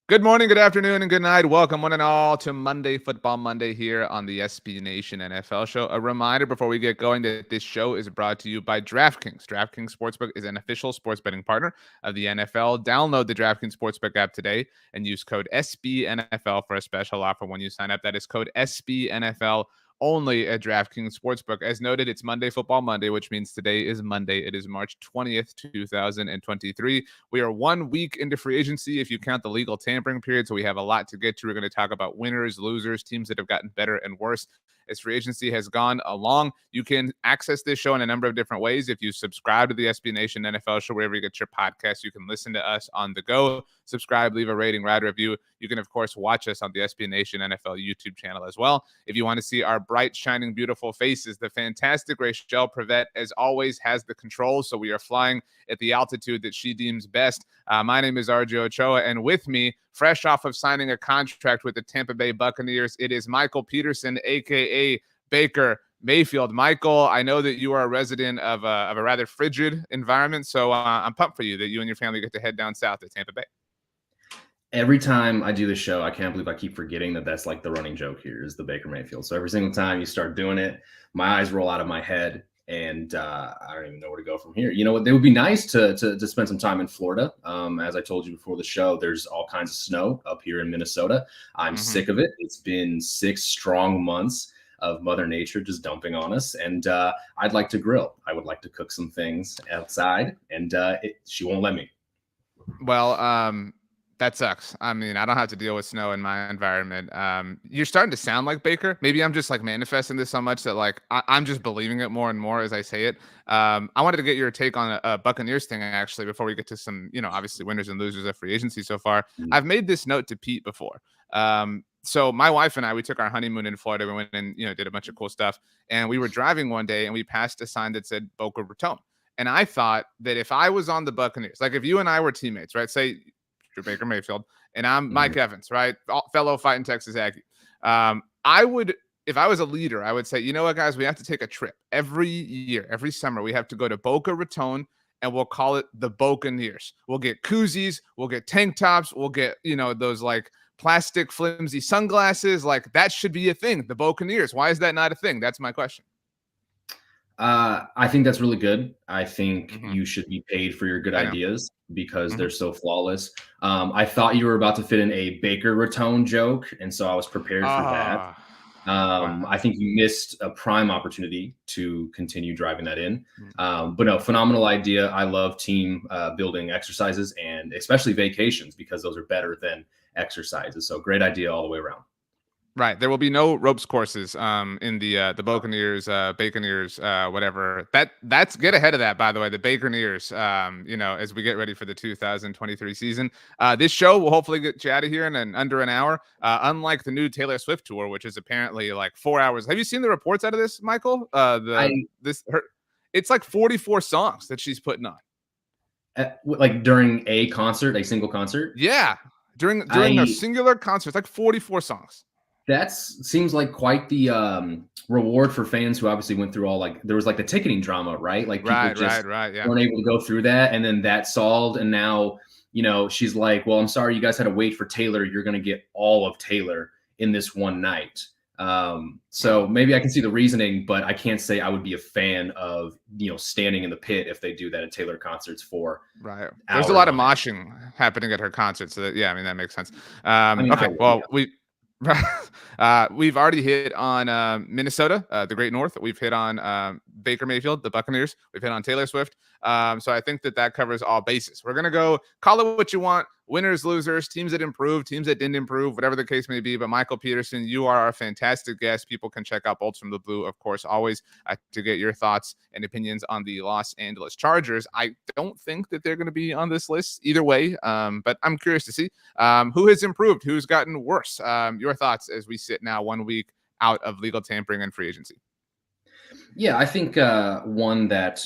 Good morning, good afternoon, and good night. Welcome, one and all, to Monday Football Monday here on the SB Nation NFL Show. A reminder before we get going that this show is brought to you by DraftKings. DraftKings Sportsbook is an official sports betting partner of the NFL. Download the DraftKings Sportsbook app today and use code SBNFL for a special offer when you sign up. That is code SBNFL only at DraftKings Sportsbook. As noted, it's Monday Football Monday, which means today is Monday. It is March 20th, 2023. We are 1 week into free agency if you count the legal tampering period, so we have a lot to get to. We're going to talk about winners, losers, teams that have gotten better and worse as free agency has gone along. You can access this show in a number of different ways. If you subscribe to the SB Nation NFL Show, wherever you get your podcasts, you can listen to us on the go. Subscribe, leave a rating, write a review. You can, of course, watch us on the SB Nation NFL YouTube channel as well. If you want to see our bright, shining, beautiful faces, the fantastic Rachel Prevet, as always, has the controls, so we are flying at the altitude that she deems best. My name is RJ Ochoa, and with me, fresh off of signing a contract with the Tampa Bay Buccaneers, it is Michael Peterson, a.k.a. Baker Mayfield. Michael, I know that you are a resident of a rather frigid environment, so I'm pumped for you that you and your family get to head down south to Tampa Bay. Every time I do this show, I can't believe I keep forgetting that that's like the running joke here is the Baker Mayfield. So every single time you start doing it, my eyes roll out of my head, and I don't even know where to go from here. You know what? It would be nice to spend some time in Florida. As I told you before the show, there's all kinds of snow up here in Minnesota. I'm sick of it. It's been 6 strong months of Mother Nature just dumping on us, and I'd like to grill. I would like to cook some things outside, and she won't let me. Well, that sucks. I mean, I don't have to deal with snow in my environment. You're starting to sound like Baker. Maybe I'm just like manifesting this so much that like I'm just believing it more and more as I say it. I wanted to get your take on a Buccaneers thing actually before we get to some, obviously winners and losers of free agency so far. I've made this note to Pete before. So my wife and I, we took our honeymoon in Florida. We went and did a bunch of cool stuff. And we were driving one day and we passed a sign that said Boca Raton. And I thought that if I was on the Buccaneers, like if you and I were teammates, right? Say you're Baker Mayfield and I'm Mike Evans, right? Fellow fighting Texas Aggie. I would, if I was a leader, I would say, you know what, guys, we have to take a trip every year, every summer. We have to go to Boca Raton and we'll call it the Buccaneers. We'll get koozies, we'll get tank tops, we'll get, those like plastic flimsy sunglasses. Like that should be a thing. The Buccaneers. Why is that not a thing? That's my question. I think that's really good. I think you should be paid for your good ideas because they're so flawless. I thought you were about to fit in a Baker Raton joke, and so I was prepared for that. Wow. I think you missed a prime opportunity to continue driving that in. But no, phenomenal idea. I love team building exercises and especially vacations because those are better than exercises. So great idea all the way around. Right. There will be no ropes courses in the Buccaneers, Baconeers, whatever. That's get ahead of that, by the way. The Baconeers, as we get ready for the 2023 season. This show will hopefully get you out of here in under an hour. Unlike the new Taylor Swift tour, which is apparently like 4 hours. Have you seen the reports out of this, Michael? It's like 44 songs that she's putting on. Like during a concert, a single concert? Yeah. During a singular concert, it's like 44 songs. That seems like quite the reward for fans who obviously went through all there was like the ticketing drama, right? Like people weren't able to go through that, and then that solved, and now she's like, well, I'm sorry, you guys had to wait for Taylor. You're going to get all of Taylor in this one night. So maybe I can see the reasoning, but I can't say I would be a fan of standing in the pit if they do that at Taylor concerts for right. There's a lot of moshing happening at her concerts, so that makes sense. We've already hit on Minnesota, the Great North. We've hit on Baker Mayfield, the Buccaneers. We've hit on Taylor Swift. So I think that covers all bases. We're going to go call it what you want. Winners, losers, teams that improved, teams that didn't improve, whatever the case may be. But Michael Peterson, you are our fantastic guest. People can check out Bolts from the Blue, of course, always to get your thoughts and opinions on the Los Angeles Chargers. I don't think that they're going to be on this list either way, but I'm curious to see who has improved, who's gotten worse. Your thoughts as we sit now 1 week out of legal tampering and free agency. Yeah, I think one that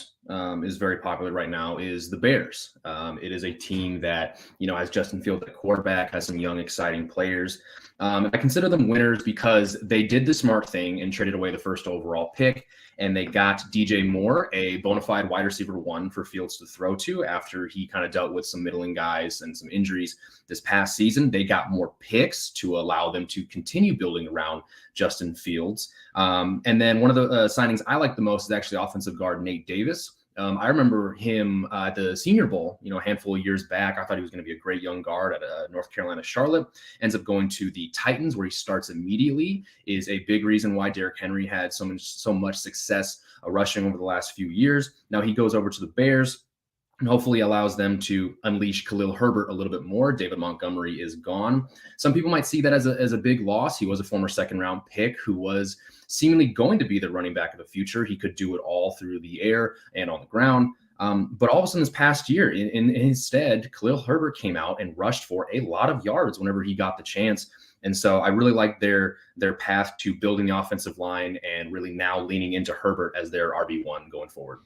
is very popular right now is the Bears. It is a team that, has Justin Fields at quarterback, has some young, exciting players. I consider them winners because they did the smart thing and traded away the first overall pick, and they got DJ Moore, a bona fide wide receiver one for Fields to throw to after he kind of dealt with some middling guys and some injuries this past season. They got more picks to allow them to continue building around Justin Fields. And then one of the signings I like the most is actually offensive guard Nate Davis. I remember him at the Senior Bowl, a handful of years back. I thought he was going to be a great young guard at North Carolina Charlotte. Ends up going to the Titans, where he starts immediately. Is a big reason why Derrick Henry had so much success rushing over the last few years. Now he goes over to the Bears and hopefully allows them to unleash Khalil Herbert a little bit more. David Montgomery is gone. Some people might see that as a big loss. He was a former second-round pick who was seemingly going to be the running back of the future. He could do it all through the air and on the ground. But all of a sudden this past year, in his stead, Khalil Herbert came out and rushed for a lot of yards whenever he got the chance. And so I really like their path to building the offensive line and really now leaning into Herbert as their RB1 going forward.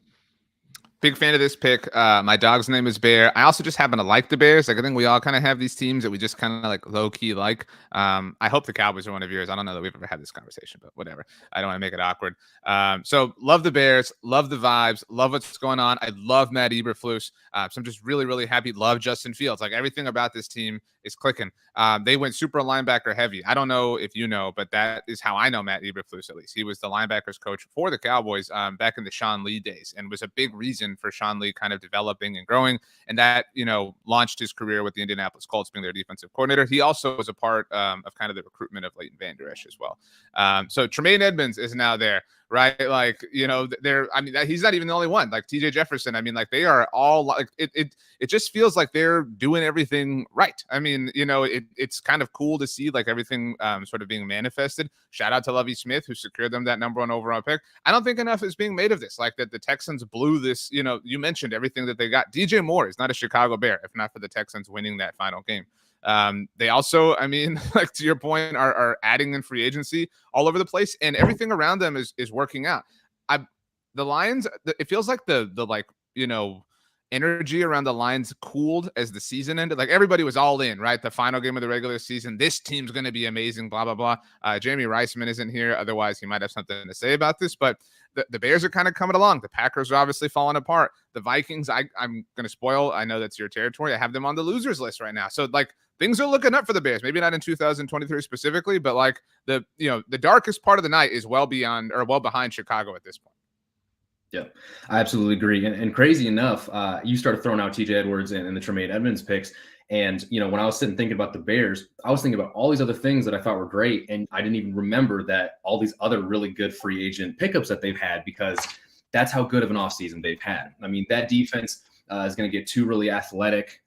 Big fan of this pick. My dog's name is Bear. I also just happen to like the Bears. Like, I think we all kind of have these teams that we just kind of like low key like. I hope the Cowboys are one of yours. I don't know that we've ever had this conversation, but whatever. I don't want to make it awkward. So love the Bears, love the vibes, love what's going on. I love Matt Eberflus. So I'm just really, really happy. Love Justin Fields. Like, everything about this team is clicking. They went super linebacker heavy. I don't know if you know, but that is how I know Matt Eberflus, at least. He was the linebackers coach for the Cowboys back in the Sean Lee days, and was a big reason for Sean Lee kind of developing and growing. And that, launched his career with the Indianapolis Colts, being their defensive coordinator. He also was a part of kind of the recruitment of Leighton Vander Esch as well. So Tremaine Edmonds is now there, right? Like, he's not even the only one. Like TJ Jefferson. I mean, like, they are all like, it just feels like they're doing everything right. I mean, it's kind of cool to see like everything sort of being manifested. Shout out to Lovie Smith, who secured them that #1 overall pick. I don't think enough is being made of this. Like, that the Texans blew this, you mentioned everything that they got. DJ Moore is not a Chicago Bear, if not for the Texans winning that final game. They also, I mean, like, to your point, are adding in free agency all over the place, and everything around them is working out. The Lions, it feels like the energy around the Lions cooled as the season ended. Like, everybody was all in, right? The final game of the regular season. This team's going to be amazing, blah, blah, blah. Jamie Reisman isn't here. Otherwise, he might have something to say about this. But the Bears are kind of coming along. The Packers are obviously falling apart. The Vikings, I'm going to spoil. I know that's your territory. I have them on the losers list right now. So, like, things are looking up for the Bears. Maybe not in 2023 specifically, but like the darkest part of the night is well behind Chicago at this point. Yeah, I absolutely agree. And crazy enough, you started throwing out TJ Edwards and the Tremaine Edmonds picks. And, when I was sitting thinking about the Bears, I was thinking about all these other things that I thought were great. And I didn't even remember that all these other really good free agent pickups that they've had, because that's how good of an offseason they've had. I mean, that defense is going to get two really athletic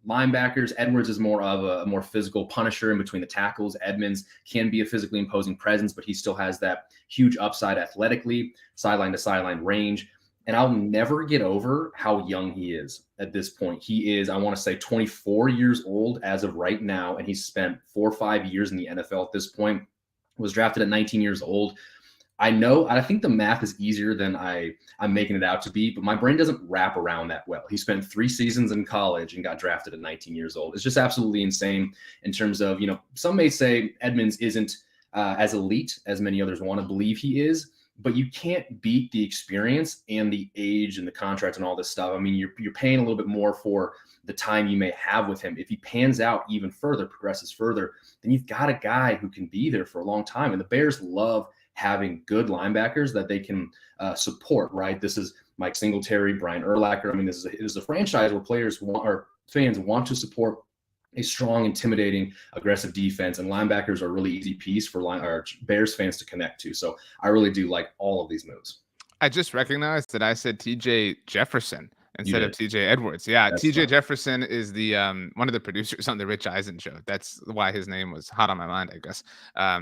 linebackers. Edwards is more of a more physical punisher in between the tackles. Edmonds can be a physically imposing presence, but he still has that huge upside athletically, sideline to sideline range. And I'll never get over how young he is at this point. He is, I want to say, 24 years old as of right now, and he's spent 4 or 5 years in the NFL at this point. Was drafted at 19 years old. I know, I think the math is easier than I'm making it out to be, but my brain doesn't wrap around that well. He spent 3 seasons in college and got drafted at 19 years old. It's just absolutely insane in terms of, some may say Edmonds isn't as elite as many others want to believe he is, but you can't beat the experience and the age and the contract and all this stuff. I mean, you're paying a little bit more for the time you may have with him. If he pans out even further, progresses further, then you've got a guy who can be there for a long time. And the Bears love having good linebackers that they can support, right? This is Mike Singletary, Brian Urlacher. I mean, this is a franchise where fans want to support a strong, intimidating, aggressive defense, and linebackers are a really easy piece for Bears fans to connect to. So I really do like all of these moves. I just recognized that I said TJ Jefferson instead of TJ Edwards. Yeah, that's TJ Jefferson is the one of the producers on the Rich Eisen show. That's why his name was hot on my mind, I guess.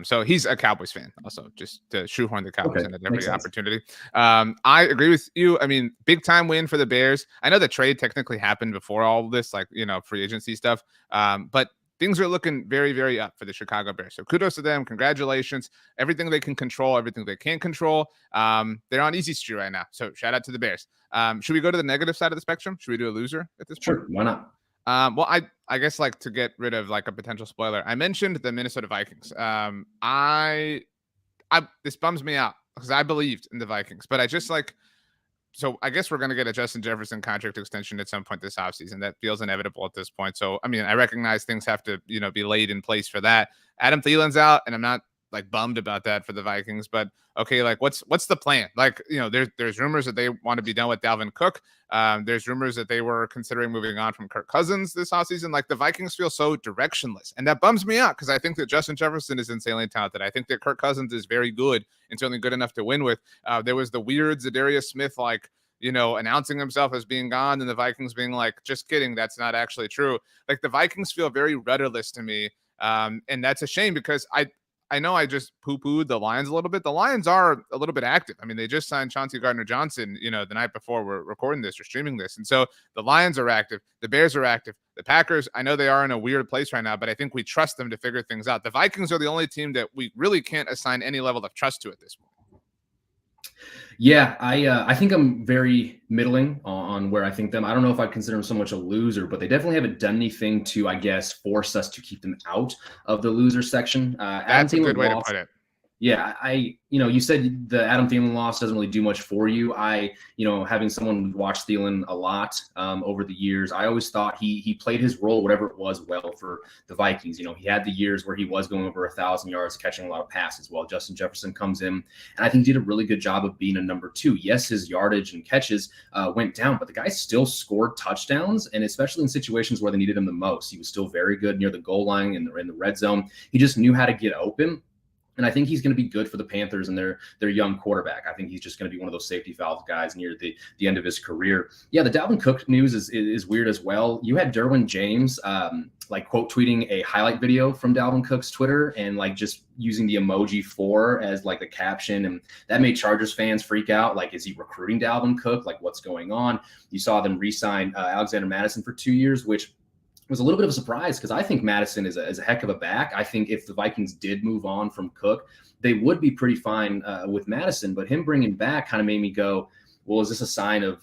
So he's a Cowboys fan, also, just to shoehorn the Cowboys in at every opportunity. I agree with you. I mean, big time win for the Bears. I know the trade technically happened before all this, like, free agency stuff. But things are looking very, very up for the Chicago Bears. So kudos to them. Congratulations. Everything they can control, everything they can't control. They're on easy street right now. So shout out to the Bears. Should we go to the negative side of the spectrum? Should we do a loser at this point? Sure, why not? Well, I guess like to get rid of like a potential spoiler, I mentioned the Minnesota Vikings. I this bums me out because I believed in the Vikings, but I just like, so I guess we're going to get a Justin Jefferson contract extension at some point this offseason. That feels inevitable at this point. So, I mean, I recognize things have to, be laid in place for that. Adam Thielen's out, and I'm not like bummed about that for the Vikings, but okay, like what's the plan? Like, there's rumors that they want to be done with Dalvin Cook. There's rumors that they were considering moving on from Kirk Cousins this offseason. Like the Vikings feel so directionless, and that bums me out because I think that Justin Jefferson is insanely talented. I think that Kirk Cousins is very good and certainly good enough to win with. There was the weird Zadarius Smith, like, announcing himself as being gone and the Vikings being like, just kidding, that's not actually true. Like the Vikings feel very rudderless to me. And that's a shame because I know I just poo-pooed the Lions a little bit. The Lions are a little bit active. I mean, they just signed Chauncey Gardner-Johnson, the night before we're recording this or streaming this. And so the Lions are active. The Bears are active. The Packers, I know they are in a weird place right now, but I think we trust them to figure things out. The Vikings are the only team that we really can't assign any level of trust to at this point. Yeah, I think I'm very middling on where I think them. I don't know if I'd consider them so much a loser, but they definitely haven't done anything to, I guess, force us to keep them out of the loser section. That's a good way to put it. Yeah, you said the Adam Thielen loss doesn't really do much for you. Having someone watch Thielen a lot over the years, I always thought he played his role, whatever it was, well for the Vikings. He had the years where he was going over 1,000 yards, catching a lot of passes while Justin Jefferson comes in. And I think he did a really good job of being a number two. Yes, his yardage and catches went down, but the guy still scored touchdowns, and especially in situations where they needed him the most. He was still very good near the goal line and in the red zone. He just knew how to get open. And I think he's going to be good for the Panthers and their young quarterback. I think he's just going to be one of those safety valve guys near the end of his career. Yeah, the Dalvin Cook news is weird as well. You had Derwin James quote tweeting a highlight video from Dalvin Cook's Twitter and like just using the emoji 4 as like the caption. And that made Chargers fans freak out. Like, is he recruiting Dalvin Cook? Like, what's going on? You saw them re-sign Alexander Mattison for 2 years, which was a little bit of a surprise because I think Mattison is a heck of a back. I think if the Vikings did move on from Cook, they would be pretty fine with Mattison. But him bringing back kind of made me go, well, is this a sign of,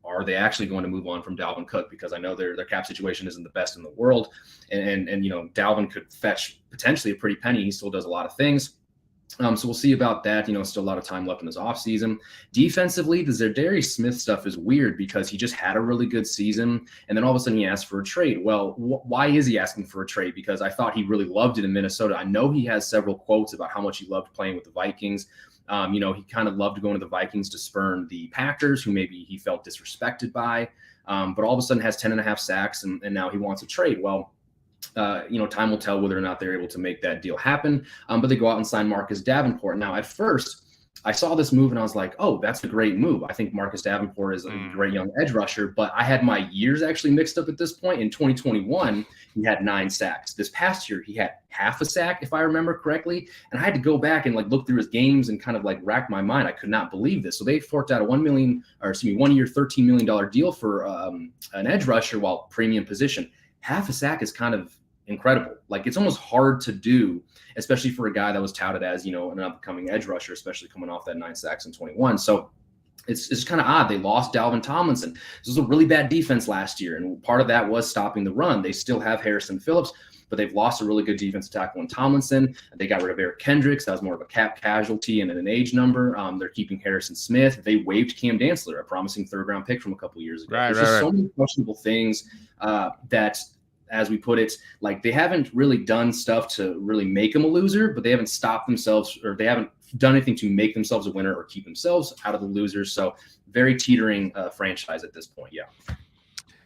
are they actually going to move on from Dalvin Cook? Because I know their cap situation isn't the best in the world. And Dalvin could fetch potentially a pretty penny. He still does a lot of things. So we'll see about that. Still a lot of time left in this offseason. Defensively, the Zadarius Smith stuff is weird because he just had a really good season, and then all of a sudden he asked for a trade. Well, why is he asking for a trade? Because I thought he really loved it in Minnesota. I know he has several quotes about how much he loved playing with the Vikings. He kind of loved going to the Vikings to spurn the Packers, who maybe he felt disrespected by, but all of a sudden has 10.5 sacks, and now he wants a trade. Well, time will tell whether or not they're able to make that deal happen. But they go out and sign Marcus Davenport. Now, at first, I saw this move and I was like, oh, that's a great move. I think Marcus Davenport is a great young edge rusher, but I had my years actually mixed up at this point. In 2021, he had 9 sacks. This past year, he had half a sack, if I remember correctly. And I had to go back and look through his games and kind of rack my mind. I could not believe this. So they forked out a 1 year, $13 million deal for an edge rusher while premium position. Half a sack is kind of incredible. Like, it's almost hard to do, especially for a guy that was touted as, an upcoming edge rusher, especially coming off that 9 sacks in 21. So it's kind of odd. They lost Dalvin Tomlinson. This was a really bad defense last year, and part of that was stopping the run. They still have Harrison Phillips, but they've lost a really good defensive tackle in Tomlinson. They got rid of Eric Kendricks. That was more of a cap casualty and an age number. They're keeping Harrison Smith. They waived Cam Dantzler, a promising third-round pick from a couple years ago. There's just so many questionable things that, as we put it, like, they haven't really done stuff to really make them a loser, but they haven't stopped themselves, or they haven't done anything to make themselves a winner or keep themselves out of the losers. So very teetering franchise at this point. Yeah.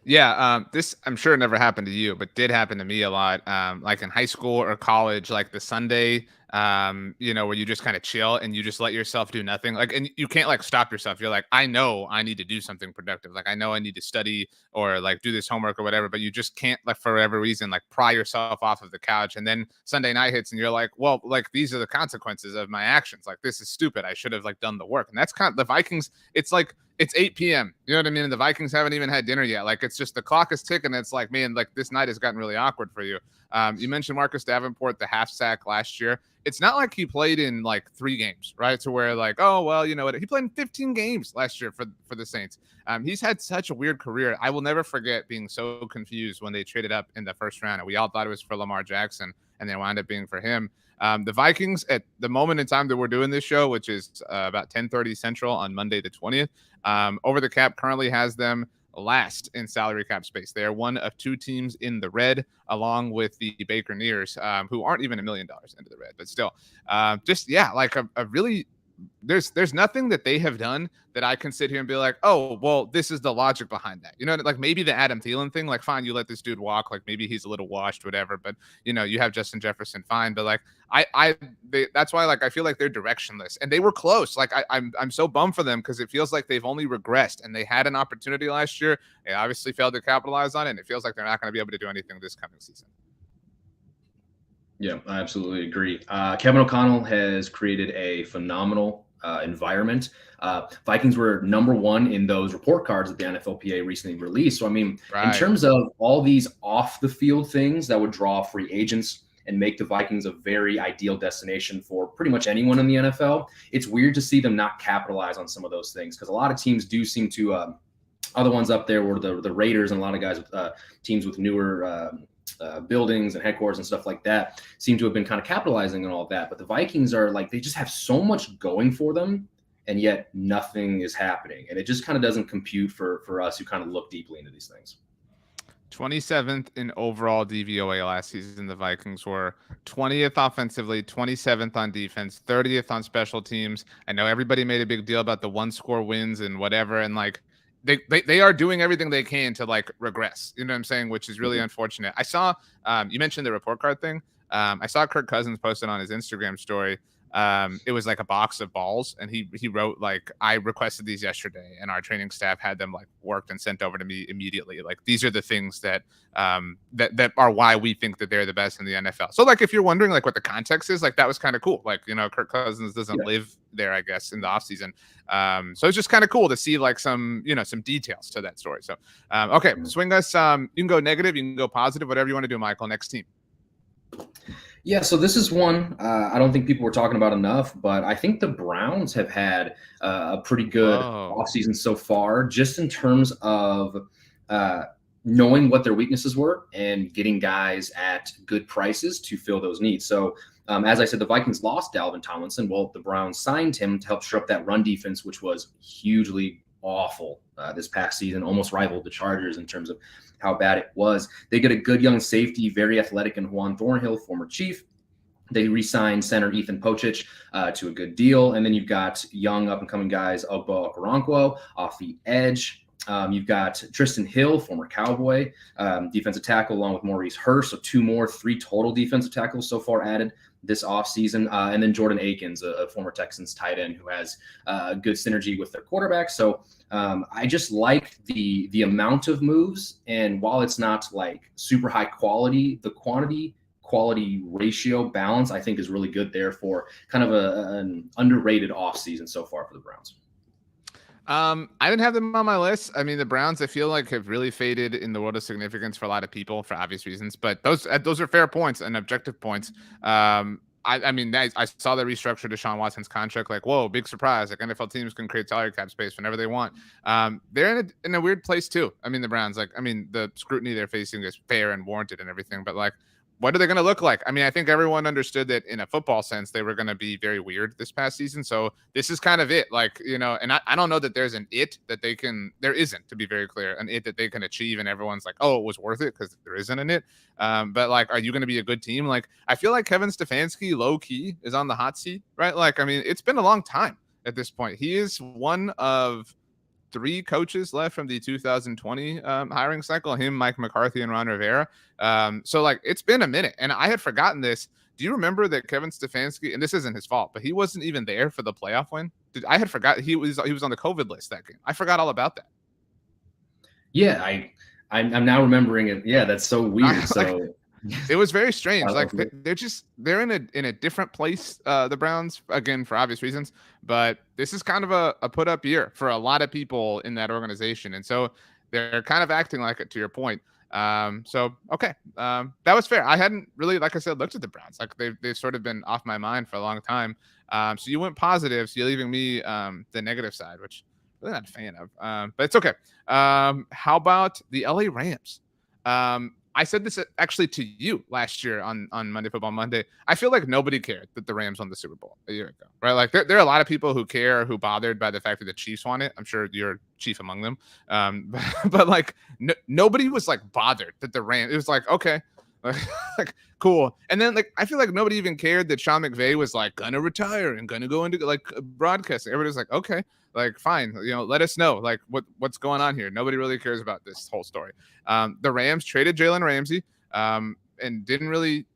Yeah, this I'm sure never happened to you, but did happen to me a lot. Like in high school or college, like the Sunday, where you just kind of chill and you just let yourself do nothing. Like, and you can't stop yourself. You're like, I know I need to do something productive. Like, I know I need to study or do this homework or whatever, but you just can't, for whatever reason, pry yourself off of the couch. And then Sunday night hits and you're like, well, these are the consequences of my actions. Like, this is stupid. I should have done the work. And that's kind of the Vikings. It's like it's 8 p.m. You know what I mean? And the Vikings haven't even had dinner yet. Like, it's just the clock is ticking. It's like, man, like this night has gotten really awkward for you. You mentioned Marcus Davenport, the half sack last year. It's not like he played in like 3 games, right? To where like, oh, well, you know what? He played in 15 games last year for the Saints. He's had such a weird career. I will never forget being so confused when they traded up in the first round. And we all thought it was for Lamar Jackson, and they wound up being for him. The Vikings, at the moment in time that we're doing this show, which is about 10:30 Central on Monday the 20th, Over the Cap currently has them last in salary cap space. They are one of 2 teams in the red, along with the Bakerneers, who aren't even $1 million into the red, but still, like a really. There's nothing that they have done that I can sit here and be like, oh, well, this is the logic behind that. You know, like maybe the Adam Thielen thing, like, fine, you let this dude walk, like maybe he's a little washed, whatever. But you know, you have Justin Jefferson, fine. But like, that's why, like, I feel like they're directionless, and they were close. Like, I'm so bummed for them because it feels like they've only regressed, and they had an opportunity last year. They obviously failed to capitalize on it, and it feels like they're not going to be able to do anything this coming season. Yeah, I absolutely agree. Kevin O'Connell has created a phenomenal environment. Vikings were number 1 in those report cards that the NFLPA recently released. So, I mean, in terms of all these off the field things that would draw free agents and make the Vikings a very ideal destination for pretty much anyone in the NFL, it's weird to see them not capitalize on some of those things, because a lot of teams do seem to other ones up there were the Raiders, and a lot of guys with teams with newer buildings and headquarters and stuff like that seem to have been kind of capitalizing on all of that. But the Vikings are like, they just have so much going for them, and yet nothing is happening. And it just kind of doesn't compute for us who kind of look deeply into these things. 27th in overall DVOA last season. The Vikings were 20th offensively, 27th on defense, 30th on special teams. I know everybody made a big deal about the 1-score wins and whatever. And like, they are doing everything they can to like regress, you know what I'm saying, which is really unfortunate. I saw you mentioned the report card thing. I saw Kirk Cousins posted on his Instagram story. It was like a box of balls, and he wrote like, I requested these yesterday, and our training staff had them like worked and sent over to me immediately. Like, these are the things that that are why we think that they're the best in the NFL. So like, if you're wondering like what the context is, like that was kind of cool. Like, you know, Kirk Cousins doesn't live there, I guess, in the offseason. So it's just kind of cool to see like some details to that story. So okay, swing us. You can go negative, you can go positive, whatever you want to do, Michael. Next team. Yeah, so this is one I don't think people were talking about enough, but I think the Browns have had a pretty good offseason so far, just in terms of knowing what their weaknesses were and getting guys at good prices to fill those needs. So as I said, the Vikings lost Dalvin Tomlinson. Well, the Browns signed him to help shore up that run defense, which was hugely awful this past season, almost rivaled the Chargers in terms of how bad it was. They get a good young safety, very athletic, in Juan Thornhill, former Chief. They re-signed center Ethan Pocic to a good deal. And then you've got young up-and-coming guys, Ogbo Okoronkwo off the edge. You've got Tristan Hill, former Cowboy, defensive tackle, along with Maurice Hurst. So 3 total defensive tackles so far added this offseason. And then Jordan Akins, a former Texans tight end who has good synergy with their quarterback. So I just like the amount of moves. And while it's not like super high quality, the quality ratio balance, I think, is really good there for kind of an underrated offseason so far for the Browns. I didn't have them on my list. I mean, the Browns, I feel like, have really faded in the world of significance for a lot of people for obvious reasons, but those are fair points and objective points. I mean, I saw they restructured Deshaun Watson's contract. Like, whoa, big surprise. Like, NFL teams can create salary cap space whenever they want. They're in a weird place too. I mean, the Browns, like, I mean, the scrutiny they're facing is fair and warranted and everything, but like, what are they going to look like? I mean, I think everyone understood that in a football sense, they were going to be very weird this past season. So this is kind of it. Like, you know, and I don't know that there's an it that there isn't, to be very clear, an it that they can achieve. And everyone's like, oh, it was worth it, because there isn't an it. But like, are you going to be a good team? Like, I feel like Kevin Stefanski low key is on the hot seat, right? Like, I mean, it's been a long time at this point. He is one of 3 coaches left from the 2020 hiring cycle, him, Mike McCarthy, and Ron Rivera. So like, it's been a minute, and I had forgotten this. Do you remember that Kevin Stefanski, and this isn't his fault, but he wasn't even there for the playoff win? I had forgot he was on the COVID list that game. I forgot all about that. Yeah, I'm now remembering it. Yeah, that's so weird. So It was very strange. I Like love it. they're in a different place, the Browns, again for obvious reasons. But this is kind of a put up year for a lot of people in that organization, and so they're kind of acting like it. To your point, so okay, that was fair. I hadn't really, like I said, looked at the Browns. Like they've sort of been off my mind for a long time. So you went positive, so you're leaving me the negative side, which I'm really not a fan of. But it's okay. How about the LA Rams? I said this actually to you last year on Monday Football Monday. I feel like nobody cared that the Rams won the Super Bowl a year ago, right? Like there are a lot of people who care, who bothered by the fact that the Chiefs won it. I'm sure you're chief among them. But like nobody was like bothered that the Rams. It was like okay, like cool. And then like I feel like nobody even cared that Sean McVay was like gonna retire and gonna go into like broadcasting. Everybody's like okay, like fine, let us know like what's going on here. Nobody really cares about this whole story. The Rams traded Jalen Ramsey and didn't really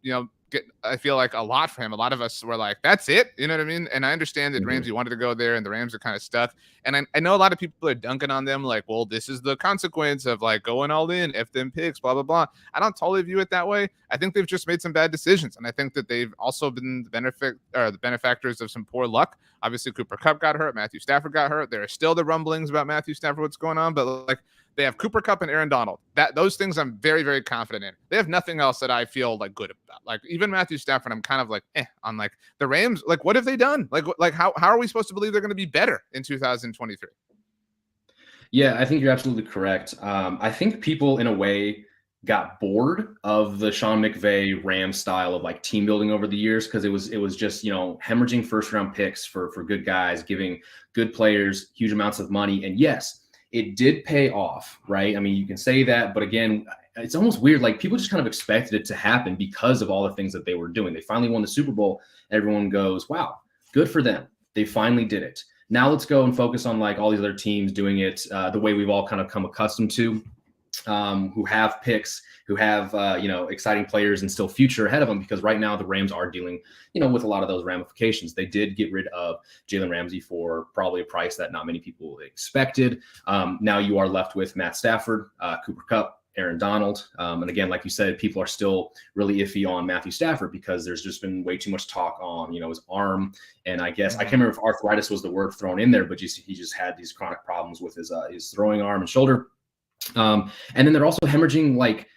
get, I feel like, a lot for him. A lot of us were like, that's it, you know what I mean? And I understand that Ramsey wanted to go there and the Rams are kind of stuck. And I know a lot of people are dunking on them like, well, this is the consequence of like going all in, F them picks, blah, blah, blah. I don't totally view it that way. I think they've just made some bad decisions. And I think that they've also been the benefactors of some poor luck. Obviously, Cooper Kupp got hurt. Matthew Stafford got hurt. There are still the rumblings about Matthew Stafford, what's going on. But like, they have Cooper Kupp and Aaron Donald. Those things I'm very, very confident in. They have nothing else that I feel like good about. Like even Matthew Stafford, I'm kind of like on. Like the Rams. Like what have they done? Like how are we supposed to believe they're going to be better in 2023? Yeah, I think you're absolutely correct. I think people in a way got bored of the Sean McVay Rams style of like team building over the years because it was just hemorrhaging first round picks for good guys, giving good players huge amounts of money, and yes, it did pay off, right? I mean, you can say that, but again, it's almost weird. Like people just kind of expected it to happen because of all the things that they were doing. They finally won the Super Bowl. Everyone goes, wow, good for them. They finally did it. Now let's go and focus on like all these other teams doing it the way we've all kind of come accustomed to, who have picks, who have exciting players and still future ahead of them. Because right now the Rams are dealing, with a lot of those ramifications. They did get rid of Jalen Ramsey for probably a price that not many people expected. Now you are left with Matt Stafford, Cooper Kupp, Aaron Donald. And again, like you said, people are still really iffy on Matthew Stafford because there's just been way too much talk on, his arm. And I guess I can't remember if arthritis was the word thrown in there, but he just had these chronic problems with his throwing arm and shoulder. And then they're also hemorrhaging like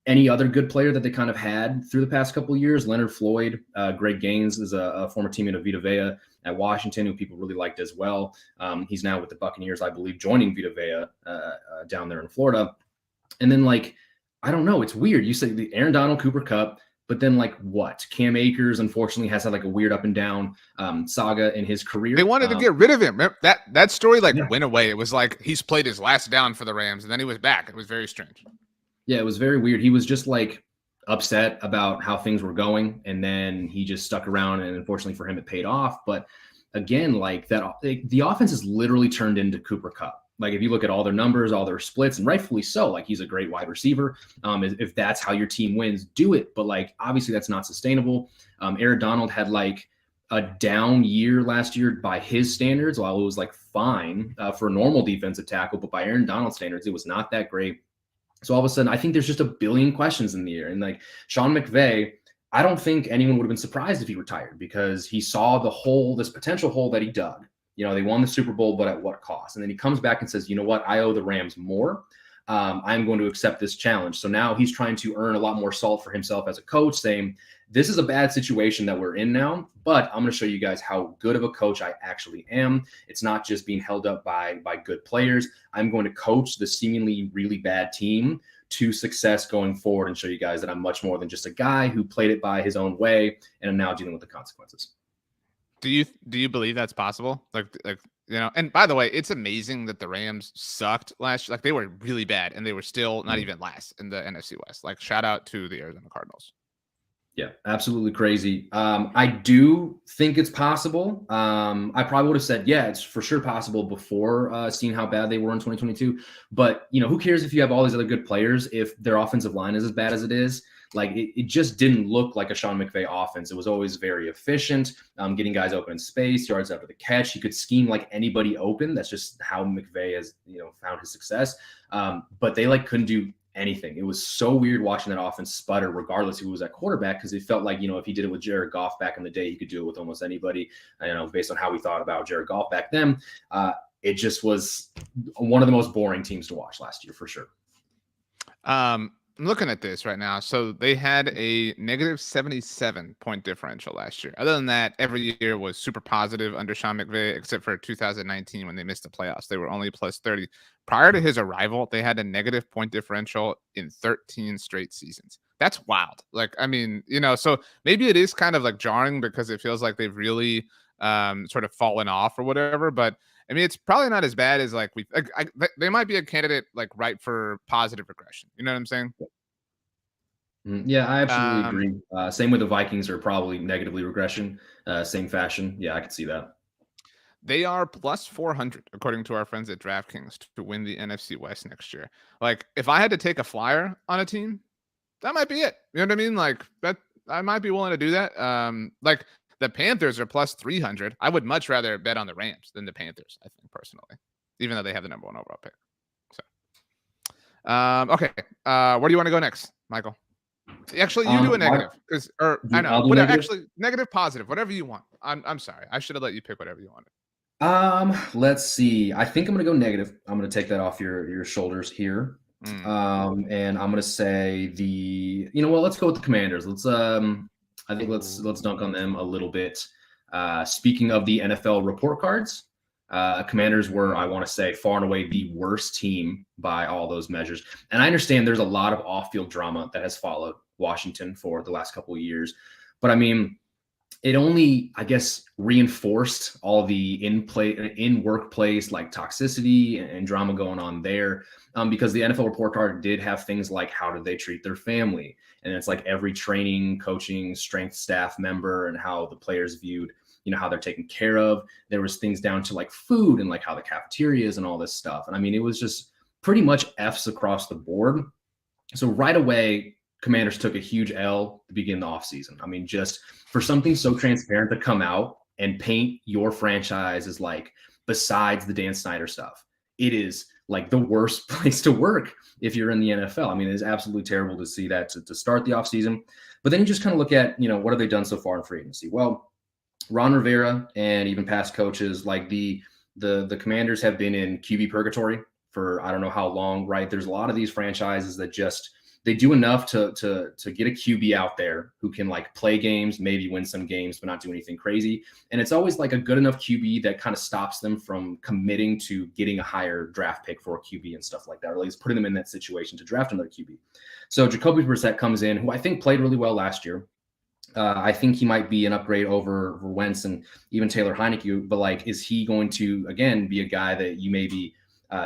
any other good player that they kind of had through the past couple of years. Leonard Floyd, Greg Gaines is a former teammate of Vita Vea at Washington, who people really liked as well. He's now with the Buccaneers, I believe, joining Vita Vea down there in Florida. And then like, I don't know, it's weird. You say the Aaron Donald, Cooper Kupp, but then like what? Cam Akers, unfortunately, has had like a weird up and down saga in his career. They wanted to get rid of him. That story went away. It was like he's played his last down for the Rams, and then he was back. It was very strange. Yeah, it was very weird. He was just like upset about how things were going, and then he just stuck around, and unfortunately for him, it paid off. But again, like that, the offense has literally turned into Cooper Kupp. Like if you look at all their numbers, all their splits, and rightfully so, like he's a great wide receiver. If that's how your team wins, do it. But like obviously that's not sustainable. Aaron Donald had like a down year last year by his standards, while it was like fine for a normal defensive tackle, but by Aaron Donald standards, it was not that great. So all of a sudden, I think there's just a billion questions in the air. And like Sean McVay, I don't think anyone would have been surprised if he retired because he saw this potential hole that he dug. They won the Super Bowl, but at what cost? And then he comes back and says, you know what? I owe the Rams more. I'm going to accept this challenge. So now he's trying to earn a lot more salt for himself as a coach, saying, this is a bad situation that we're in now, but I'm going to show you guys how good of a coach I actually am. It's not just being held up by good players. I'm going to coach the seemingly really bad team to success going forward and show you guys that I'm much more than just a guy who played it by his own way and I'm now dealing with the consequences. Do you believe that's possible? And by the way, it's amazing that the Rams sucked last year. Like they were really bad and they were still not even last in the NFC West. Like shout out to the Arizona Cardinals. Yeah, absolutely crazy. I do think it's possible. I probably would have said, yeah, it's for sure possible before seeing how bad they were in 2022. But, who cares if you have all these other good players if their offensive line is as bad as it is? Like it just didn't look like a Sean McVay offense. It was always very efficient, getting guys open in space, yards after the catch. He could scheme like anybody open. That's just how McVay has, found his success. But they couldn't do anything. It was so weird watching that offense sputter, regardless who was at quarterback, because it felt like, if he did it with Jared Goff back in the day, he could do it with almost anybody. Based on how we thought about Jared Goff back then, it just was one of the most boring teams to watch last year for sure. I'm looking at this right now. So they had a negative 77 point differential last year. Other than that, every year was super positive under Sean McVay, except for 2019 when they missed the playoffs. They were only plus 30. Prior to his arrival, they had a negative point differential in 13 straight seasons. That's wild. Like, I mean, so maybe it is kind of like jarring because it feels like they've really sort of fallen off or whatever. But I mean, it's probably not as bad as like they might be a candidate like ripe for positive regression. You know what I'm saying? Yeah, I absolutely agree. Same with the Vikings are probably negatively regression, same fashion. Yeah, I can see that. They are plus 400, according to our friends at DraftKings, to win the NFC West next year. Like, if I had to take a flyer on a team, that might be it. You know what I mean? Like, that I might be willing to do that. Like the Panthers are plus 300. I would much rather bet on the Rams than the Panthers, I think, personally, even though they have the number 1 overall pick. So, okay. Where do you want to go next, Michael? Actually, you do a negative because, I know, whatever. Actually, negative, positive, whatever you want. I'm sorry, I should have let you pick whatever you wanted. Let's see. I think I'm gonna go negative. I'm gonna take that off your shoulders here. And I'm gonna say let's go with the Commanders. Let's dunk on them a little bit. Speaking of the NFL report cards, Commanders were, I want to say, far and away the worst team by all those measures. And I understand there's a lot of off-field drama that has followed Washington for the last couple of years, but I mean, it only, I guess, reinforced all the in workplace like toxicity and drama going on there, because the NFL report card did have things like how did they treat their family, and it's like every training, coaching, strength staff member and how the players viewed, how they're taken care of. There was things down to like food and like how the cafeteria is and all this stuff. And I mean, it was just pretty much F's across the board. So right away, Commanders took a huge L to begin the offseason. I mean, just for something so transparent to come out and paint your franchise as like, besides the Dan Snyder stuff, it is like the worst place to work if you're in the NFL. I mean, it is absolutely terrible to see that to start the offseason. But then you just kind of look at, what have they done so far in free agency? Well, Ron Rivera and even past coaches like the Commanders have been in QB purgatory for I don't know how long, right? There's a lot of these franchises that just they do enough to get a QB out there who can like play games, maybe win some games, but not do anything crazy. And it's always like a good enough QB that kind of stops them from committing to getting a higher draft pick for a QB and stuff like that, or at least putting them in that situation to draft another QB. So Jacoby Brissett comes in, who I think played really well last year. I think he might be an upgrade over Wentz and even Taylor Heineke, but like, is he going to, again, be a guy that you maybe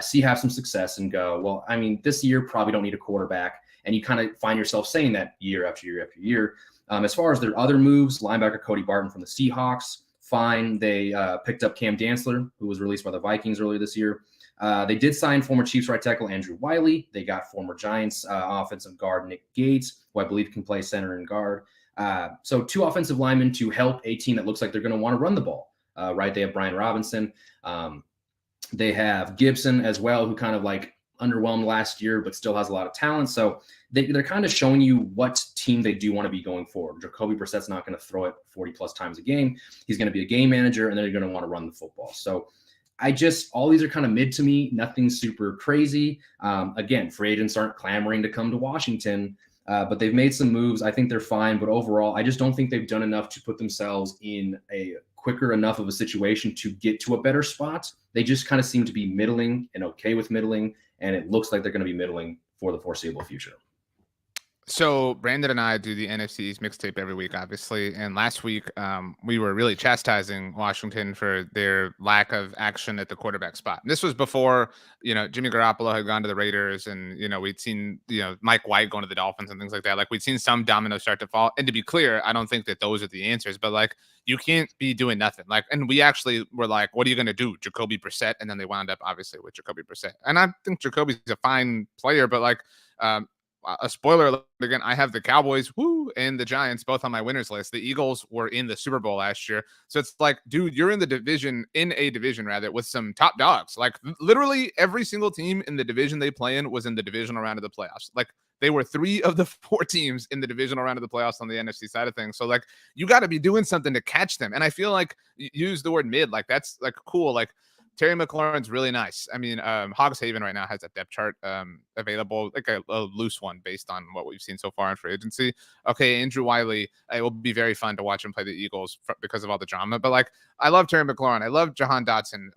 see have some success and go, well, I mean, this year probably don't need a quarterback. And you kind of find yourself saying that year after year after year. As far as their other moves, linebacker Cody Barton from the Seahawks, fine. They picked up Cam Dantzler, who was released by the Vikings earlier this year. They did sign former Chiefs right tackle Andrew Wiley. They got former Giants offensive guard Nick Gates, who I believe can play center and guard. So 2 offensive linemen to help a team that looks like they're going to want to run the ball, right? They have Brian Robinson. They have Gibson as well, who kind of like underwhelmed last year, but still has a lot of talent. So they're kind of showing you what team they do want to be going forward. Jacoby Brissett's not going to throw it 40 plus times a game. He's going to be a game manager, and they're going to want to run the football. So all these are kind of mid to me, nothing super crazy. Again, free agents aren't clamoring to come to Washington, but they've made some moves. I think they're fine, but overall, I just don't think they've done enough to put themselves in a quicker enough of a situation to get to a better spot. They just kind of seem to be middling and okay with middling, and it looks like they're going to be middling for the foreseeable future. So Brandon and I do the NFC's mixtape every week, obviously. And last week, we were really chastising Washington for their lack of action at the quarterback spot. And this was before, Jimmy Garoppolo had gone to the Raiders, and, we'd seen, Mike White going to the Dolphins and things like that. Like, we'd seen some dominoes start to fall. And to be clear, I don't think that those are the answers, but like, you can't be doing nothing. Like, and we actually were like, what are you going to do? Jacoby Brissett. And then they wound up obviously with Jacoby Brissett. And I think Jacoby's a fine player, but like, a spoiler alert again, I have the Cowboys, and the Giants both on my winners list. The Eagles were in the Super Bowl last year. So it's like, dude, you're in a division rather, with some top dogs. Like literally every single team in the division they play in was in the divisional round of the playoffs. Like they were 3 of the 4 teams in the divisional round of the playoffs on the NFC side of things. So like you got to be doing something to catch them. And I feel like use the word mid, like that's like cool. Like Terry McLaurin's really nice. I mean, Hogs Haven right now has a depth chart available, like a loose one based on what we've seen so far in free agency. Okay, Andrew Wiley, it will be very fun to watch him play the Eagles because of all the drama. But like, I love Terry McLaurin. I love Jahan Dotson.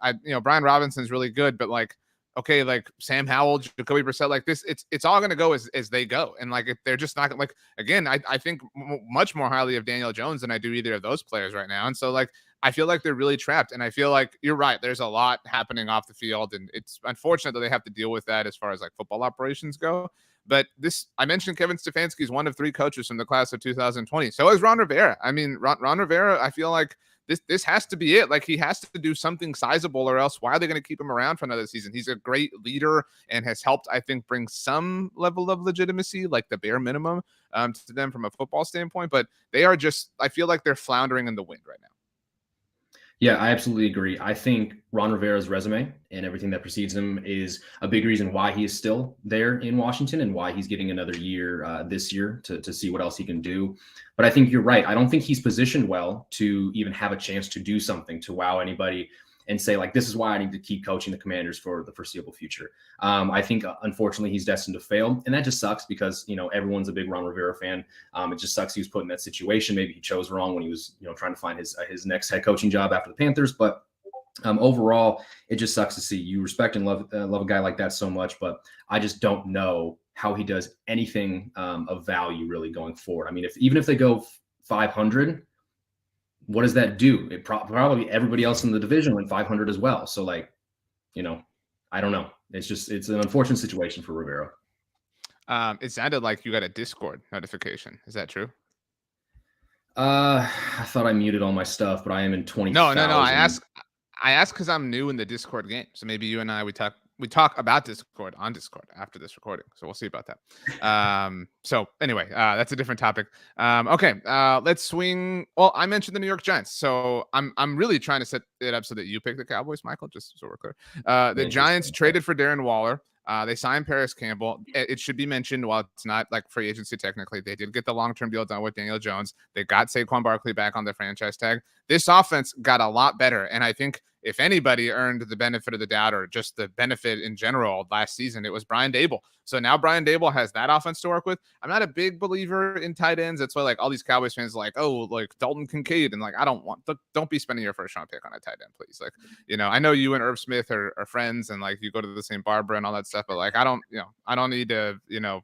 Brian Robinson's really good, but like, okay, like Sam Howell, Jacoby Brissett, like this, it's all going to go as they go. And like, if they're just not like, again, I think much more highly of Daniel Jones than I do either of those players right now. And so like, I feel like they're really trapped. And I feel like you're right. There's a lot happening off the field, and it's unfortunate that they have to deal with that as far as like football operations go. But I mentioned Kevin Stefanski is one of 3 coaches from the class of 2020. So is Ron Rivera. I mean, Ron Rivera, I feel like this has to be it. Like he has to do something sizable, or else why are they going to keep him around for another season? He's a great leader and has helped, I think, bring some level of legitimacy, like the bare minimum, to them from a football standpoint. But they are just, I feel like they're floundering in the wind right now. Yeah, I absolutely agree. I think Ron Rivera's resume and everything that precedes him is a big reason why he is still there in Washington and why he's getting another year this year to see what else he can do. But I think you're right. I don't think he's positioned well to even have a chance to do something to wow anybody and say, like, this is why I need to keep coaching the Commanders for the foreseeable future. I think, unfortunately, he's destined to fail. And that just sucks because, everyone's a big Ron Rivera fan. It just sucks he was put in that situation. Maybe he chose wrong when he was, trying to find his next head coaching job after the Panthers. But overall, it just sucks to see. You respect and love a guy like that so much. But I just don't know how he does anything of value really going forward. I mean, even if they go 500, what does that do? It probably everybody else in the division went 500 as well. So like, I don't know. It's an unfortunate situation for Rivera. It sounded like you got a Discord notification. Is that true? I thought I muted all my stuff, but I am in 20. No. I asked because I'm new in the Discord game. So maybe you and I, we talk about Discord on Discord after this recording. So we'll see about that. So anyway, that's a different topic. Okay. Let's swing. Well, I mentioned the New York Giants. So I'm really trying to set it up so that you pick the Cowboys, Michael, just so we're clear. The Giants traded for Darren Waller. They signed Paris Campbell. It should be mentioned, while it's not like free agency technically, they did get the long-term deal done with Daniel Jones. They got Saquon Barkley back on the franchise tag. This offense got a lot better, and I think if anybody earned the benefit of the doubt or just the benefit in general last season, it was Brian Daboll. So now Brian Daboll has that offense to work with. I'm not a big believer in tight ends. That's why like all these Cowboys fans are like, oh, like Dalton Kincaid. And like, don't be spending your first round pick on a tight end, please. Like, I know you and Irv Smith are friends and like you go to the same Barbara and all that stuff, but like, I don't need to,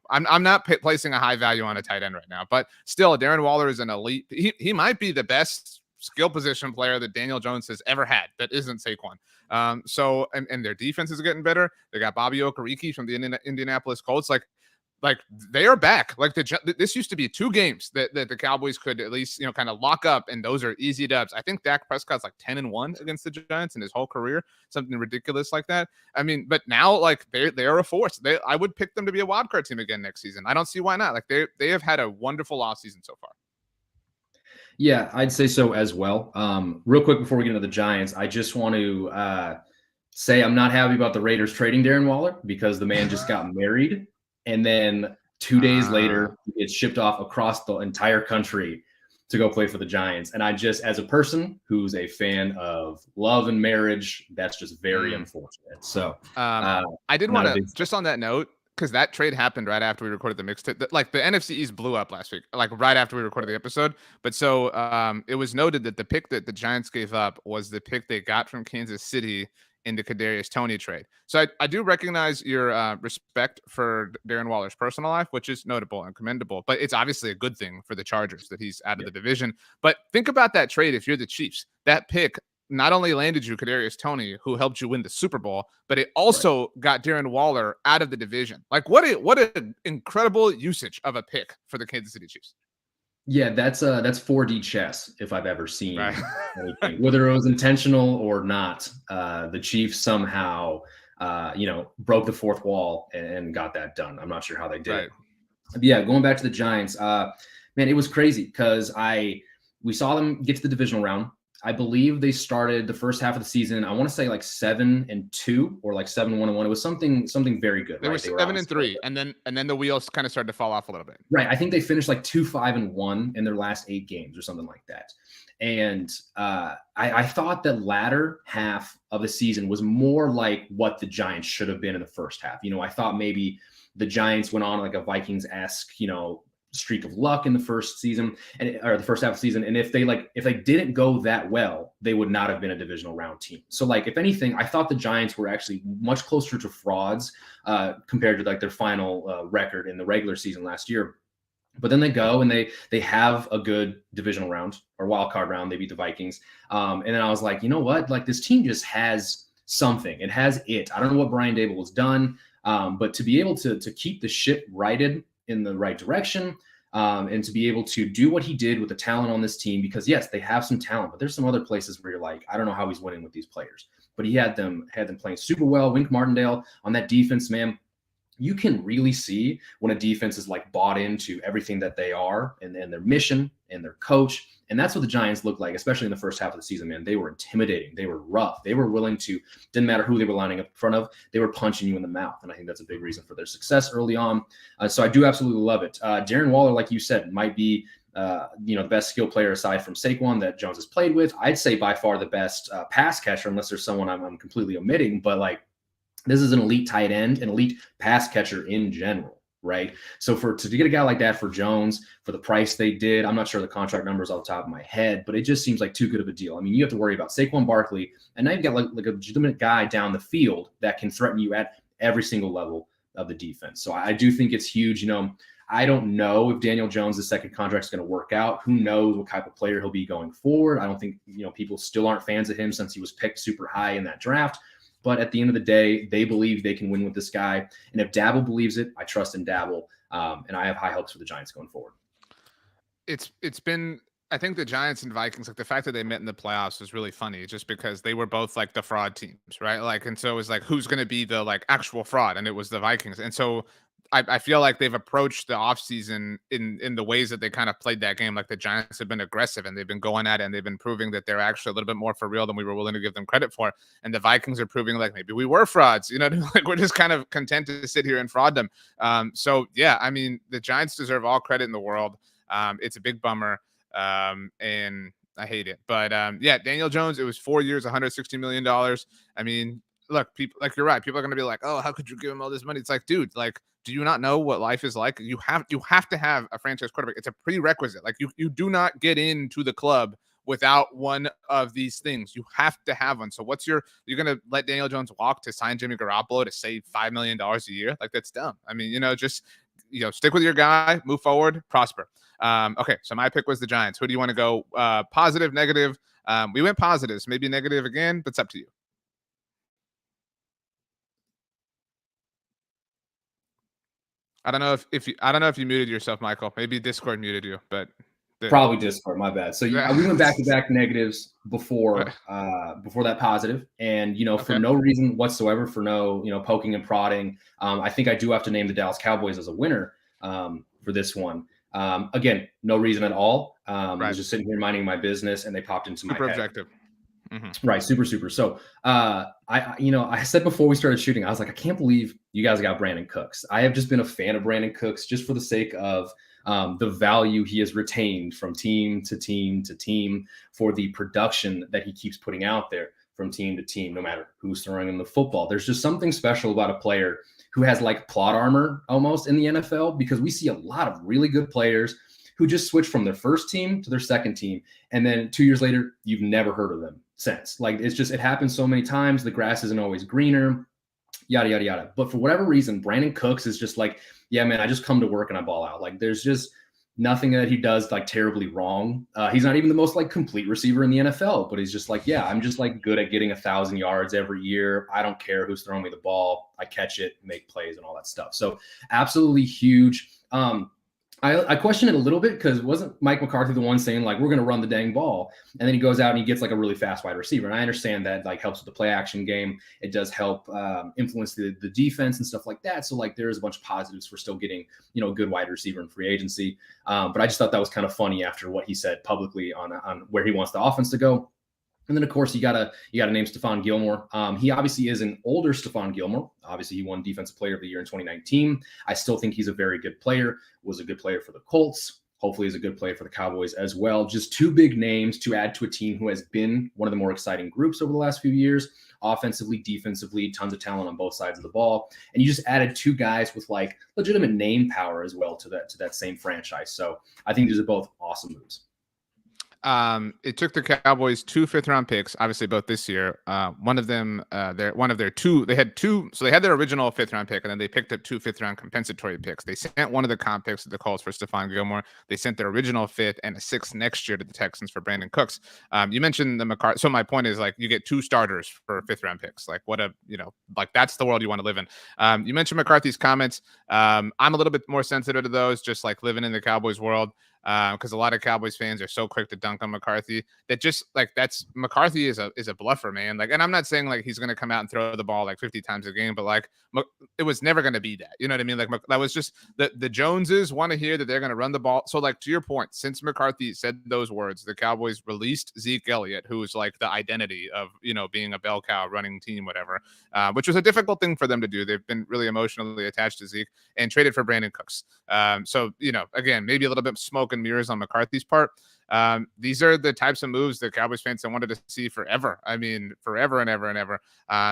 I'm not placing a high value on a tight end right now, but still Darren Waller is an elite. He might be the best skill position player that Daniel Jones has ever had that isn't Saquon. So their defense is getting better. They got Bobby Okereke from the Indianapolis Colts. Like they are back. Like this used to be 2 games that the Cowboys could at least, kind of lock up, and those are easy dubs. I think Dak Prescott's like 10-1 against the Giants in his whole career, something ridiculous like that. I mean, but now like they are a force. I would pick them to be a wild card team again next season. I don't see why not. Like they have had a wonderful offseason so far. Yeah, I'd say so as well. Real quick before we get into the Giants, I just want to say I'm not happy about the Raiders trading Darren Waller because the man just got married. And then 2 days later, he gets shipped off across the entire country to go play for the Giants. And I just, as a person who's a fan of love and marriage, that's just very unfortunate. So I did want to, just on that note, because that trade happened right after we recorded the mixtape. Like the NFC East blew up last week, like right after we recorded the episode. But so it was noted that the pick that the Giants gave up was the pick they got from Kansas City in the Kadarius Toney trade. So I do recognize your respect for Darren Waller's personal life, which is notable and commendable. But it's obviously a good thing for the Chargers that he's out of the division. But think about that trade if you're the Chiefs. That pick not only landed you Kadarius Toney, who helped you win the Super Bowl, but it also got Darren Waller out of the division. Like what an incredible usage of a pick for the Kansas City Chiefs. Yeah, that's 4D chess if I've ever seen anything. Whether it was intentional or not, the Chiefs somehow broke the fourth wall and got that done. I'm not sure how they did it. Yeah, going back to the Giants, man, it was crazy because we saw them get to the divisional round. I believe they started the first half of the season. I want to say like 7-2 or like 7-1-1. It was something very good, They were right? They were 7-3, and then the wheels kind of started to fall off a little bit. right. I think they finished like 2-5-1 in their last 8 games or something like that. And I thought the latter half of the season was more like what the Giants should have been in the first half. I thought maybe the Giants went on like a Vikings-esque, streak of luck in the first season or the first half of the season. And if they didn't go that well, they would not have been a divisional round team. So like, if anything, I thought the Giants were actually much closer to frauds compared to like their final record in the regular season last year. But then they go and they have a good divisional round or wild card round. They beat the Vikings. And then I was like, you know what? Like, this team just has something. It has it. I don't know what Brian Daboll has done, but to be able to keep the ship righted in the right direction, and to be able to do what he did with the talent on this team, because yes, they have some talent, but there's some other places where you're like, I don't know how he's winning with these players. But he had them playing super well. Wink Martindale on that defense, man. You can really see when a defense is like bought into everything that they are and their mission and their coach. And that's what the Giants looked like, especially in the first half of the season, man. They were intimidating. They were rough. They were willing to, didn't matter who they were lining up in front of, they were punching you in the mouth. And I think that's a big reason for their success early on. So I do absolutely love it. Darren Waller, like you said, might be the best skill player aside from Saquon that Jones has played with. I'd say by far the best pass catcher, unless there's someone I'm completely omitting. But like, this is an elite tight end, an elite pass catcher in general, right? So to get a guy like that for Jones, for the price they did, I'm not sure the contract numbers off the top of my head, but it just seems like too good of a deal. I mean, you have to worry about Saquon Barkley, and now you've got like a legitimate guy down the field that can threaten you at every single level of the defense. So I do think it's huge. I don't know if Daniel Jones' second contract is going to work out. Who knows what type of player he'll be going forward. I don't think, people still aren't fans of him since he was picked super high in that draft. But at the end of the day, they believe they can win with this guy. And if Daboll believes it, I trust in Daboll. And I have high hopes for the Giants going forward. It's been, I think the Giants and Vikings, like the fact that they met in the playoffs was really funny just because they were both like the fraud teams, right? Like, and so it was like, who's going to be the like actual fraud? And it was the Vikings. And so I feel like they've approached the offseason in the ways that they kind of played that game. Like the Giants have been aggressive and they've been going at it and they've been proving that they're actually a little bit more for real than we were willing to give them credit for. And the Vikings are proving like maybe we were frauds, like we're just kind of content to sit here and fraud them. So yeah, I mean, the Giants deserve all credit in the world. It's a big bummer. And I hate it. But yeah, Daniel Jones, it was 4 years, $160 million. I mean, look, people, like, you're right. People are going to be like, oh, how could you give him all this money? It's like, dude, like, do you not know what life is like? You have to have a franchise quarterback. It's a prerequisite. Like you do not get into the club without one of these things. You have to have one. So you're going to let Daniel Jones walk to sign Jimmy Garoppolo to save $5 million a year? Like, that's dumb. I mean, just, stick with your guy, move forward, prosper. Okay. So my pick was the Giants. Who do you want to go? Positive, negative? We went positives, maybe negative again, but it's up to you. I don't know if you muted yourself, Michael. Maybe Discord muted you, but probably Discord. My bad. So we went back to back negatives before that positive, and for no reason whatsoever, for no poking and prodding. I think I do have to name the Dallas Cowboys as a winner for this one. Again, no reason at all. I was just sitting here minding my business, and they popped into my head. Objective. Mm-hmm. Right. Super. So, I said before we started shooting, I was like, I can't believe you guys got Brandon Cooks. I have just been a fan of Brandon Cooks just for the sake of the value he has retained from team to team to team, for the production that he keeps putting out there from team to team, no matter who's throwing him the football. There's just something special about a player who has like plot armor almost in the NFL, because we see a lot of really good players who just switch from their first team to their second team. And then 2 years later, you've never heard of them since. Like, it happens so many times. The grass isn't always greener, yada, yada, yada. But for whatever reason, Brandon Cooks is just like, yeah, man, I just come to work and I ball out. Like, there's just nothing that he does like terribly wrong. He's not even the most like complete receiver in the NFL, but he's just like, yeah, I'm just like good at getting 1,000 yards every year. I don't care who's throwing me the ball. I catch it, make plays and all that stuff. So absolutely huge. I question it a little bit because wasn't Mike McCarthy the one saying like we're going to run the dang ball, and then he goes out and he gets like a really fast wide receiver. And I understand that like helps with the play action game. It does help influence the defense and stuff like that. So like there's a bunch of positives for still getting a good wide receiver in free agency. But I just thought that was kind of funny after what he said publicly on where he wants the offense to go. And then, of course, you gotta name Stephon Gilmore. He obviously is an older Stephon Gilmore. Obviously, he won Defensive Player of the Year in 2019. I still think he's a very good player. Was a good player for the Colts. Hopefully, he's a good player for the Cowboys as well. Just two big names to add to a team who has been one of the more exciting groups over the last few years. Offensively, defensively, tons of talent on both sides of the ball. And you just added two guys with like legitimate name power as well to that same franchise. So I think these are both awesome moves. It took the Cowboys 2 5th-round picks, obviously both this year. One of them, one of their two, they had two, so they had their original 5th-round pick, and then they picked up 2 5th-round compensatory picks. They sent one of the comp picks to the Colts for Stephon Gilmore. They sent their original 5th and a 6th next year to the Texans for Brandon Cooks. You mentioned the McCarthy. So my point is like you get 2 starters for 5th-round picks. Like what like that's the world you want to live in. You mentioned McCarthy's comments. I'm a little bit more sensitive to those, just like living in the Cowboys world. Because a lot of Cowboys fans are so quick to dunk on McCarthy that just like McCarthy is a bluffer, man. Like, and I'm not saying like he's going to come out and throw the ball like 50 times a game, but like it was never going to be that. You know what I mean? Like that was just the Joneses want to hear that they're going to run the ball. So like to your point, since McCarthy said those words, the Cowboys released Zeke Elliott, who's like the identity of being a bell cow running team, whatever, which was a difficult thing for them to do. They've been really emotionally attached to Zeke and traded for Brandon Cooks. So again, maybe a little bit smoke and mirrors on McCarthy's part. These are the types of moves that Cowboys fans have wanted to see forever. I mean, forever and ever and ever.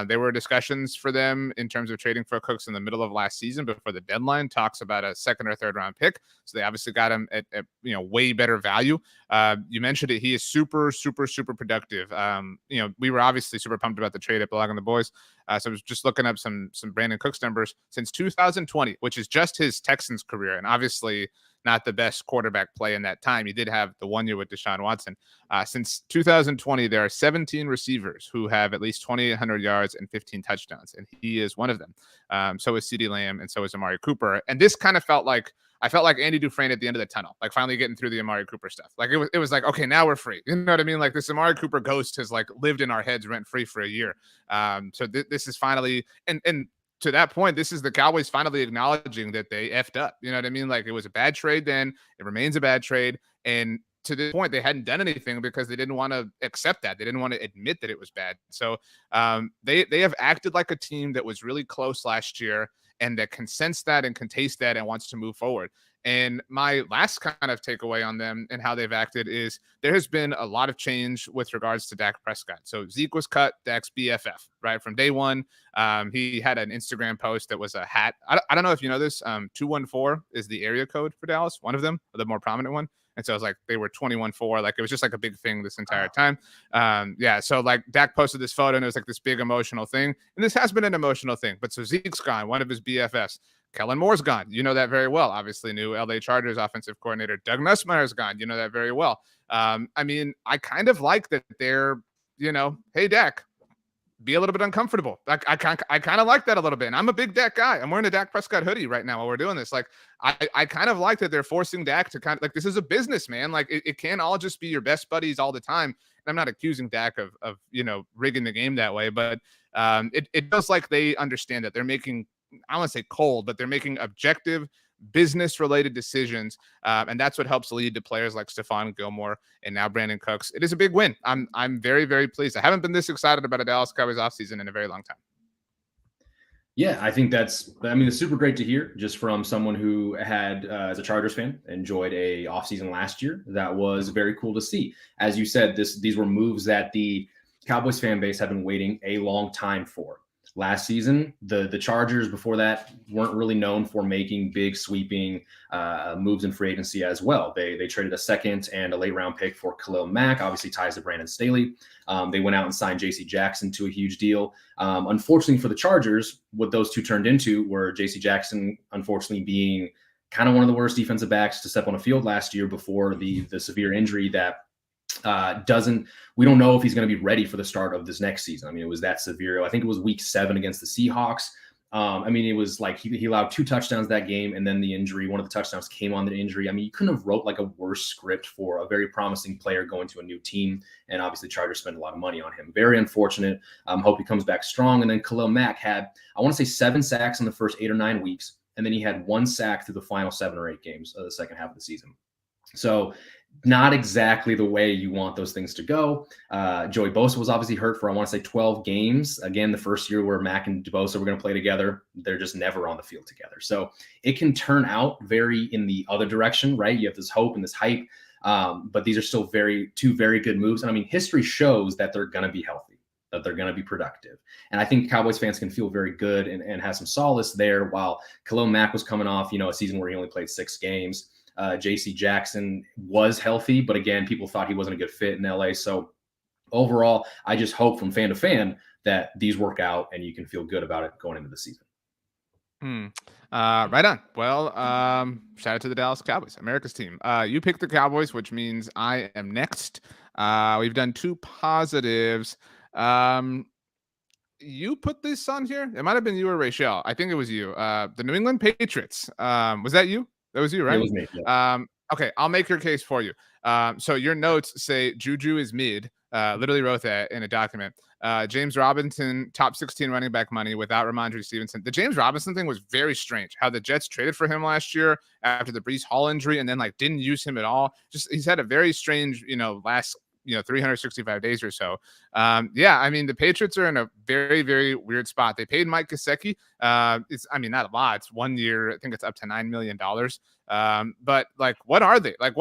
There were discussions for them in terms of trading for Cooks in the middle of last season before the deadline. Talks about a 2nd or 3rd round pick. So they obviously got him at way better value. You mentioned it. He is super, super, super productive. We were obviously super pumped about the trade at Blogging the Boys. So I was just looking up some Brandon Cooks numbers since 2020, which is just his Texans career. And obviously not the best quarterback play in that time. He did have the 1 year with Deshaun Watson. Since 2020, there are 17 receivers who have at least 2,800 yards and 15 touchdowns, and he is one of them. So is CeeDee Lamb, and so is Amari Cooper. And this kind of I felt like Andy Dufresne at the end of the tunnel, like finally getting through the Amari Cooper stuff. Like it was like, okay, now we're free. You know what I mean? Like this Amari Cooper ghost has like lived in our heads rent free for a year. So this is finally, and to that point, this is the Cowboys finally acknowledging that they effed up. You know what I mean? Like it was a bad trade then. It remains a bad trade. And to this point, they hadn't done anything because they didn't want to accept that. They didn't want to admit that it was bad. So they have acted like a team that was really close last year and that can sense that and can taste that and wants to move forward. And my last kind of takeaway on them and how they've acted is there has been a lot of change with regards to Dak Prescott. So Zeke was cut, Dak's BFF, right? From day one. He had an Instagram post that was a hat. I don't know if you know this. 214 is the area code for Dallas, one of them, the more prominent one. And so it was like they were 21-4. Like it was just like a big thing this entire time. So like Dak posted this photo and it was like this big emotional thing. And this has been an emotional thing. But so Zeke's gone, one of his BFFs. Kellen Moore's gone. You know that very well. Obviously, new LA Chargers offensive coordinator. Doug Nussmeier's gone. You know that very well. I mean, I kind of like that they're, hey, Dak, be a little bit uncomfortable. Like I kind of like that a little bit. And I'm a big Dak guy. I'm wearing a Dak Prescott hoodie right now while we're doing this. Like I kind of like that they're forcing Dak to kind of like, this is a business, man. Like it can't all just be your best buddies all the time. And I'm not accusing Dak of rigging the game that way, but it feels like they understand that they're making, I don't want to say cold, but they're making objective business-related decisions, and that's what helps lead to players like Stephon Gilmore and now Brandon Cooks. It is a big win. I'm very, very pleased. I haven't been this excited about a Dallas Cowboys offseason in a very long time. Yeah, I think it's super great to hear just from someone who had, as a Chargers fan, enjoyed a offseason last year. That was very cool to see. As you said, these were moves that the Cowboys fan base had been waiting a long time for. Last season, the Chargers before that weren't really known for making big sweeping moves in free agency as well. They traded a 2nd and a late round pick for Khalil Mack, obviously ties to Brandon Staley. They went out and signed J.C. Jackson to a huge deal. Unfortunately for the Chargers, what those two turned into were J.C. Jackson, unfortunately, being kind of one of the worst defensive backs to step on a field last year before the severe injury that we don't know if he's going to be ready for the start of this next season. I mean, it was that severe. I think it was week 7 against the Seahawks. I mean, it was like he allowed 2 touchdowns that game, and then the injury. One of the touchdowns came on the injury. I mean, you couldn't have wrote like a worse script for a very promising player going to a new team, and obviously Chargers spent a lot of money on him. Very unfortunate. Hope he comes back strong. And then Khalil Mack had, I want to say, 7 sacks in the first 8 or 9 weeks, and then he had 1 sack through the final 7 or 8 games of the second half of the season. So not exactly the way you want those things to go. Joey Bosa was obviously hurt for, I want to say, 12 games. Again, the first year where Mack and Bosa were going to play together, they're just never on the field together. So it can turn out very in the other direction, right? You have this hope and this hype, but these are still 2 very good moves. And I mean, history shows that they're going to be healthy, that they're going to be productive. And I think Cowboys fans can feel very good and have some solace there, while Khalil Mack was coming off, a season where he only played 6 games. J.C. Jackson was healthy, but again, people thought he wasn't a good fit in LA. So overall, I just hope from fan to fan that these work out and you can feel good about it going into the season. Right on. Well, shout out to the Dallas Cowboys, America's team. You picked the Cowboys, which means I am next. We've done 2 positives. You put this on here. It might have been you or Rachel. I think it was you. The New England Patriots. Was that you? That was you, right? It was me, yeah. Okay, I'll make your case for you. So your notes say Juju is mid. Literally wrote that in a document. James Robinson, top 16 running back money without Ramondre Stevenson. The James Robinson thing was very strange. How the Jets traded for him last year after the Breece Hall injury and then like didn't use him at all. Just he's had a very strange, last 365 days or so. Yeah, I mean, the Patriots are in a very, very weird spot. They paid Mike Gesicki. Not a lot. It's 1 year. I think it's up to $9 million. But like, what are they? Like,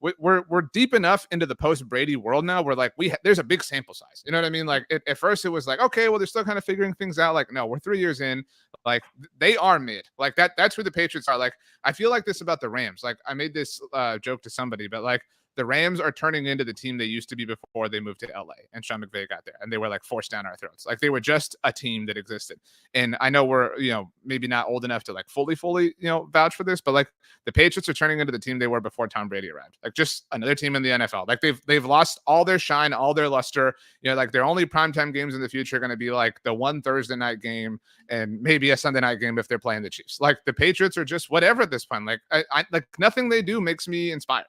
we're deep enough into the post Brady world now where like there's a big sample size. You know what I mean? Like at first it was like, okay, well, they're still kind of figuring things out. Like, no, we're 3 years in. Like they are mid. Like that's who the Patriots are. Like, I feel like this about the Rams. Like I made this joke to somebody, but like, the Rams are turning into the team they used to be before they moved to LA and Sean McVay got there and they were like forced down our throats. Like they were just a team that existed. And I know we're, maybe not old enough to like fully, vouch for this, but like the Patriots are turning into the team they were before Tom Brady arrived. Like just another team in the NFL. Like they've lost all their shine, all their luster. Like their only primetime games in the future are going to be like the one Thursday night game and maybe a Sunday night game if they're playing the Chiefs. Like the Patriots are just whatever at this point. Like I like nothing they do makes me inspired.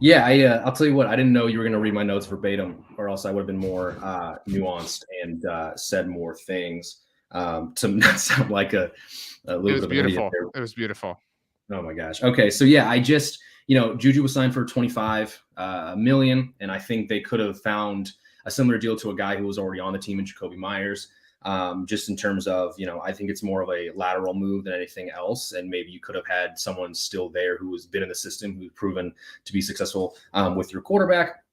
Yeah, I'll tell you what, I didn't know you were going to read my notes verbatim, or else I would have been more nuanced and said more things to not sound like a little bit of beautiful. It was beautiful. Oh my gosh. Okay, so yeah, I just, Juju was signed for $25 million, and I think they could have found a similar deal to a guy who was already on the team in Jacoby Myers. Just in terms of, I think it's more of a lateral move than anything else. And maybe you could have had someone still there who has been in the system, who's proven to be successful with your quarterback.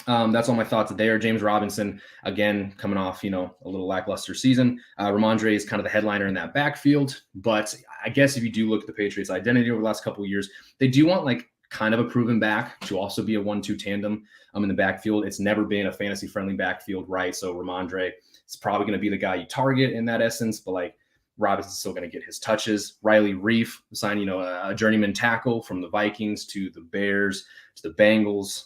That's all my thoughts there. James Robinson, again, coming off, a little lackluster season. Ramondre is kind of the headliner in that backfield. But I guess if you do look at the Patriots' identity over the last couple of years, they do want like kind of a proven back to also be a 1-2 tandem in the backfield. It's never been a fantasy-friendly backfield, right? So Ramondre is probably going to be the guy you target in that essence, but like Robinson's still going to get his touches. Riley Reiff signed, a journeyman tackle from the Vikings to the Bears to the Bengals.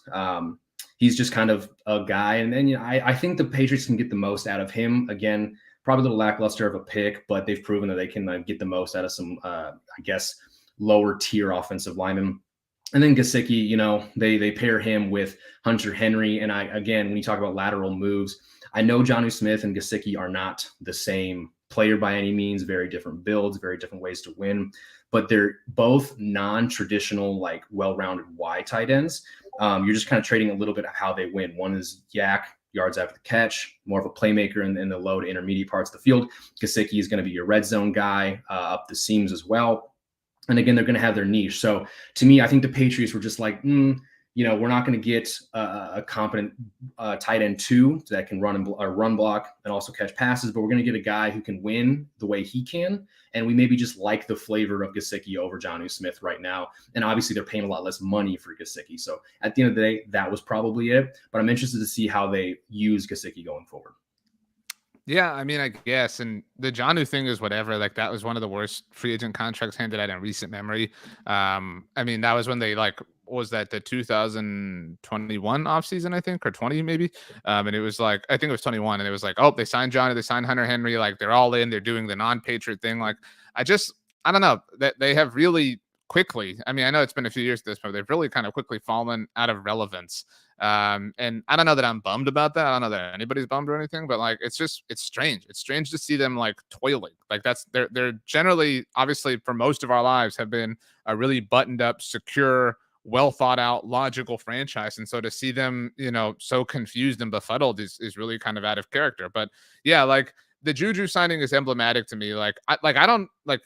He's just kind of a guy. And then, I think the Patriots can get the most out of him. Again, probably a little lackluster of a pick, but they've proven that they can get the most out of some, lower tier offensive linemen. And then Gesicki, they pair him with Hunter Henry. And when you talk about lateral moves, I know Jonnu Smith and Gesicki are not the same player by any means, very different builds, very different ways to win, but they're both non-traditional, like well-rounded Y tight ends. You're just kind of trading a little bit of how they win. One is yak, yards after the catch, more of a playmaker in the low to intermediate parts of the field. Gesicki is going to be your red zone guy up the seams as well. And again, they're going to have their niche. So to me, I think the Patriots were just like, we're not going to get a competent tight end 2 that can run block and also catch passes, but we're going to get a guy who can win the way he can. And we maybe just like the flavor of Gesicki over Jonnu Smith right now. And obviously they're paying a lot less money for Gesicki. So at the end of the day, that was probably it. But I'm interested to see how they use Gesicki going forward. Yeah, I mean, I guess, and the Jonnu thing is whatever. Like that was one of the worst free agent contracts handed out in recent memory. I mean, that was when they like what was that the 2021 offseason, I think, or 20 maybe. And it was like I think it was 21, and it was like, oh, they signed Johnny, they signed Hunter Henry, like they're all in, they're doing the non-Patriot thing. Like I don't know that they have really quickly. I mean, I know it's been a few years at this point, they've really kind of quickly fallen out of relevance. And I don't know that I'm bummed about that. I don't know that anybody's bummed or anything, but like it's strange. It's strange to see them like toiling. Like they're generally obviously for most of our lives have been a really buttoned up, secure, well thought out, logical franchise. And so to see them, so confused and befuddled is really kind of out of character. But yeah, like the Juju signing is emblematic to me. I don't like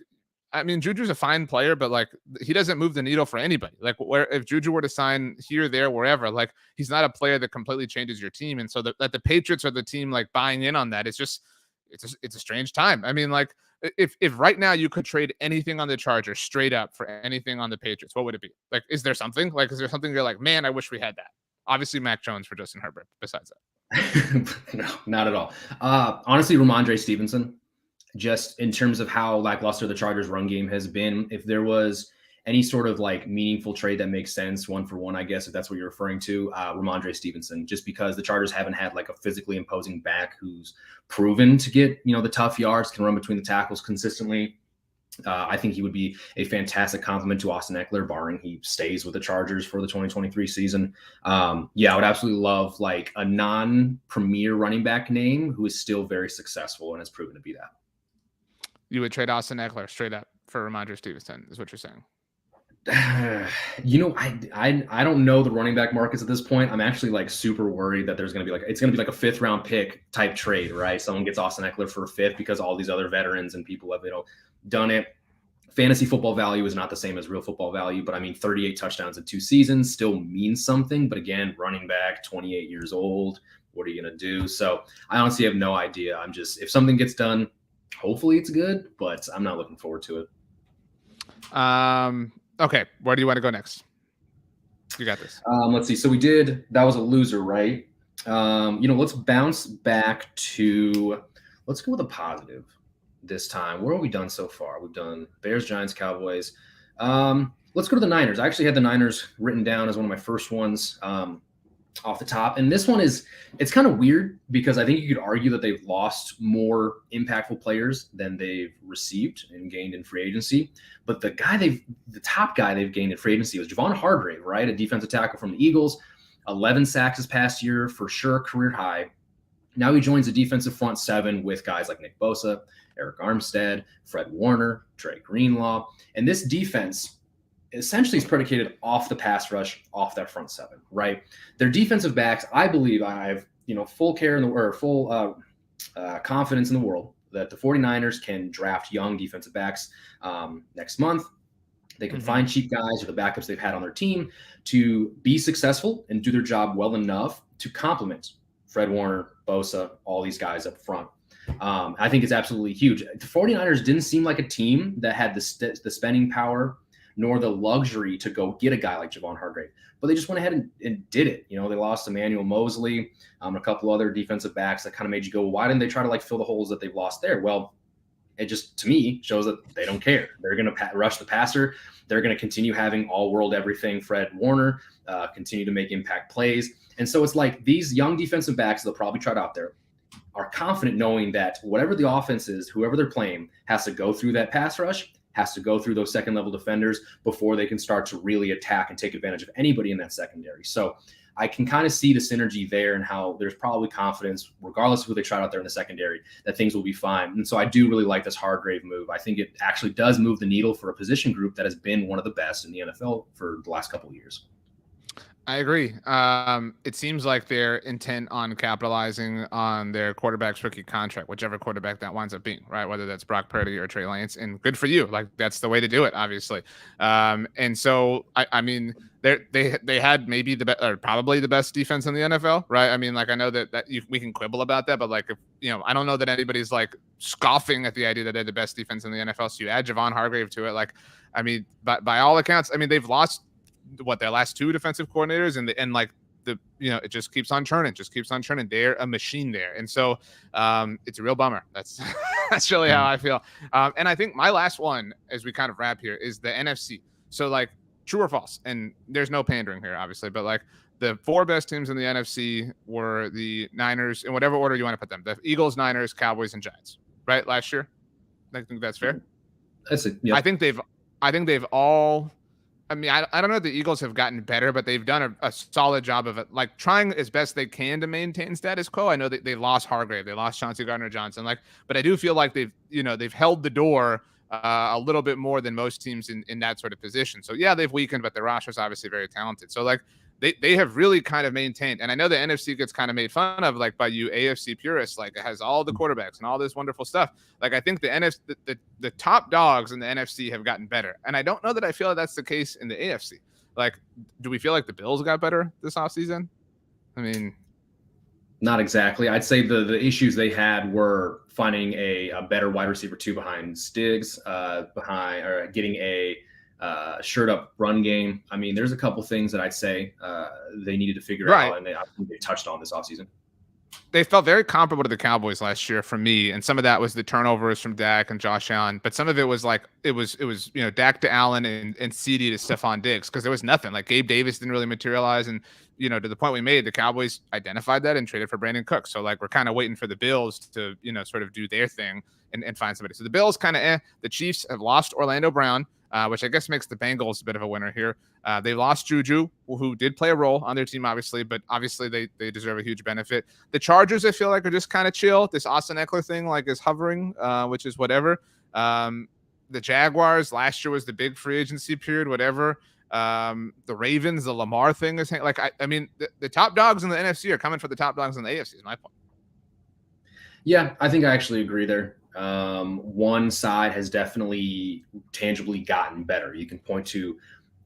I mean, Juju's a fine player, but like he doesn't move the needle for anybody. Like where if Juju were to sign here, there, wherever, like he's not a player that completely changes your team. And so that the Patriots are the team like buying in on that. It's a strange time. I mean, like if right now you could trade anything on the Chargers straight up for anything on the Patriots, what would it be? Like, is there something? Like, is there something you're like, man, I wish we had that? Obviously, Mac Jones for Justin Herbert. Besides that, no, not at all. Honestly, Ramondre Stevenson. Just in terms of how lackluster the Chargers run game has been, if there was any sort of like meaningful trade that makes sense, 1-for-1, I guess, if that's what you're referring to, Ramondre Stevenson, just because the Chargers haven't had like a physically imposing back who's proven to get, the tough yards, can run between the tackles consistently. I think he would be a fantastic complement to Austin Eckler, barring he stays with the Chargers for the 2023 season. Yeah, I would absolutely love like a non-premier running back name who is still very successful and has proven to be that. You would trade Austin Eckler straight up for Ramondre Stevenson, is what you're saying. I don't know the running back markets at this point. I'm actually like super worried that there's going to be it's going to be like a 5th round pick type trade, right? Someone gets Austin Eckler for a 5th because all these other veterans and people have, done it. Fantasy football value is not the same as real football value, but I mean, 38 touchdowns in 2 seasons still means something. But again, running back, 28 years old, what are you going to do? So I honestly have no idea. If something gets done, hopefully it's good, but I'm not looking forward to it. Okay. Where do you want to go next? You got this. Let's see. So that was a loser, right? Let's bounce back let's go with a positive this time. Where have we done so far? We've done Bears, Giants, Cowboys. Let's go to the Niners. I actually had the Niners written down as one of my first ones. Off the top. And this one it's kind of weird because I think you could argue that they've lost more impactful players than they've received and gained in free agency. But the top guy they've gained in free agency was Javon Hargrave, right? A defensive tackle from the Eagles, 11 sacks this past year, for sure, career high. Now he joins the defensive front 7 with guys like Nick Bosa, Eric Armstead, Fred Warner, Dre Greenlaw. And this defense essentially is predicated off the pass rush, off that front 7, right? Their defensive backs, I believe I have, full confidence in the world that the 49ers can draft young defensive backs next month. They can find cheap guys or the backups they've had on their team to be successful and do their job well enough to complement Fred Warner, Bosa, all these guys up front. I think it's absolutely huge. The 49ers didn't seem like a team that had the spending power nor the luxury to go get a guy like Javon Hargrave. But they just went ahead and did it. They lost Emmanuel Mosley, a couple other defensive backs that kind of made you go, well, why didn't they try to fill the holes that they've lost there? Well, it just, to me, shows that they don't care. They're going to rush the passer. They're going to continue having all-world everything Fred Warner, continue to make impact plays. And so it's like these young defensive backs they'll probably try out there are confident knowing that whatever the offense is, whoever they're playing has to go through that pass rush, has to go through those second-level defenders before they can start to really attack and take advantage of anybody in that secondary. So I can kind of see the synergy there and how there's probably confidence, regardless of who they try out there in the secondary, that things will be fine. And so I do really like this Hargrave move. I think it actually does move the needle for a position group that has been one of the best in the NFL for the last couple of years. I agree. It seems like they're intent on capitalizing on their quarterback's rookie contract, whichever quarterback that winds up being, right? Whether that's Brock Purdy or Trey Lance, and good for you. Like that's the way to do it, obviously. And so, I mean, they had maybe or probably the best defense in the NFL, right? I mean, like I know that we can quibble about that, but like if, I don't know that anybody's like scoffing at the idea that they're the best defense in the NFL. So you add Javon Hargrave to it, like, I mean, by all accounts, I mean they've lost their last 2 defensive coordinators and like it just keeps on churning, They're a machine there. And so it's a real bummer. That's that's really how I feel. And I think my last one, as we kind of wrap here, is the NFC. So like, true or false, and there's no pandering here, obviously, but like, the 4 best teams in the NFC were the Niners, in whatever order you want to put them: the Eagles, Niners, Cowboys, and Giants. Right, last year. I think that's fair. That's it. Yeah. I think they've all. I mean, I don't know if the Eagles have gotten better, but they've done a solid job of it, like trying as best they can to maintain status quo. I know that they lost Hargrave, they lost Chauncey Gardner-Johnson, but I do feel like they've held the door a little bit more than most teams in that sort of position. So yeah, they've weakened, but their roster is obviously very talented. So like, they have really kind of maintained. And I know the NFC gets kind of made fun of, like, by you AFC purists, like it has all the quarterbacks and all this wonderful stuff. Like, I think the NFC, the top dogs in the NFC have gotten better. And I don't know that I feel like that's the case in the AFC. Like, do we feel like the Bills got better this offseason? I mean, not exactly. I'd say the issues they had were finding a better wide receiver 2 behind Stiggs, getting a shirt up run game. I mean, there's a couple things that I'd say they needed to figure out, and they touched on this offseason. They felt very comparable to the Cowboys last year for me, and some of that was the turnovers from Dak and Josh Allen, but some of it was like it was Dak to Allen and CD to Stephon Diggs, because there was nothing. Like, Gabe Davis didn't really materialize, and to the point we made, the Cowboys identified that and traded for Brandon Cooks. So like, we're kind of waiting for the Bills to sort of do their thing and find somebody. So the Bills kind of The Chiefs have lost Orlando Brown, which I guess makes the Bengals a bit of a winner here. They lost Juju, who did play a role on their team, obviously, but obviously they deserve a huge benefit. The Chargers, I feel like, are just kind of chill. This Austin Eckler thing, like, is hovering, which is whatever. The Jaguars, last year was the big free agency period, whatever. The Ravens, the Lamar thing is like, I mean, the top dogs in the NFC are coming for the top dogs in the AFC, is my point. Yeah, I think I actually agree there. One side has definitely tangibly gotten better. You can point to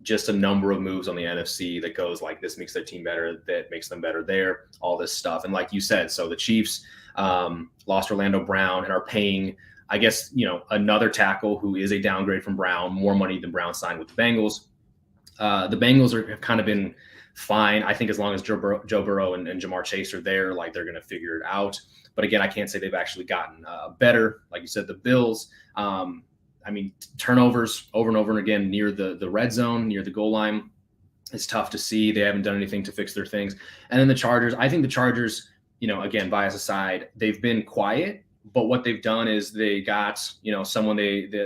just a number of moves on the NFC that goes like, this makes their team better, that makes them better there, all this stuff. And like you said, so the Chiefs lost Orlando Brown and are paying, I guess, another tackle who is a downgrade from Brown, more money than Brown signed with the Bengals. The Bengals have kind of been fine. I think as long as Joe Burrow and Jamar Chase are there, like, they're going to figure it out. But again, I can't say they've actually gotten better. Like you said, the Bills, I mean, turnovers over and over again near the red zone, near the goal line. It's tough to see. They haven't done anything to fix their things. And then the Chargers, I think the Chargers, again, bias aside, they've been quiet. But what they've done is they got, someone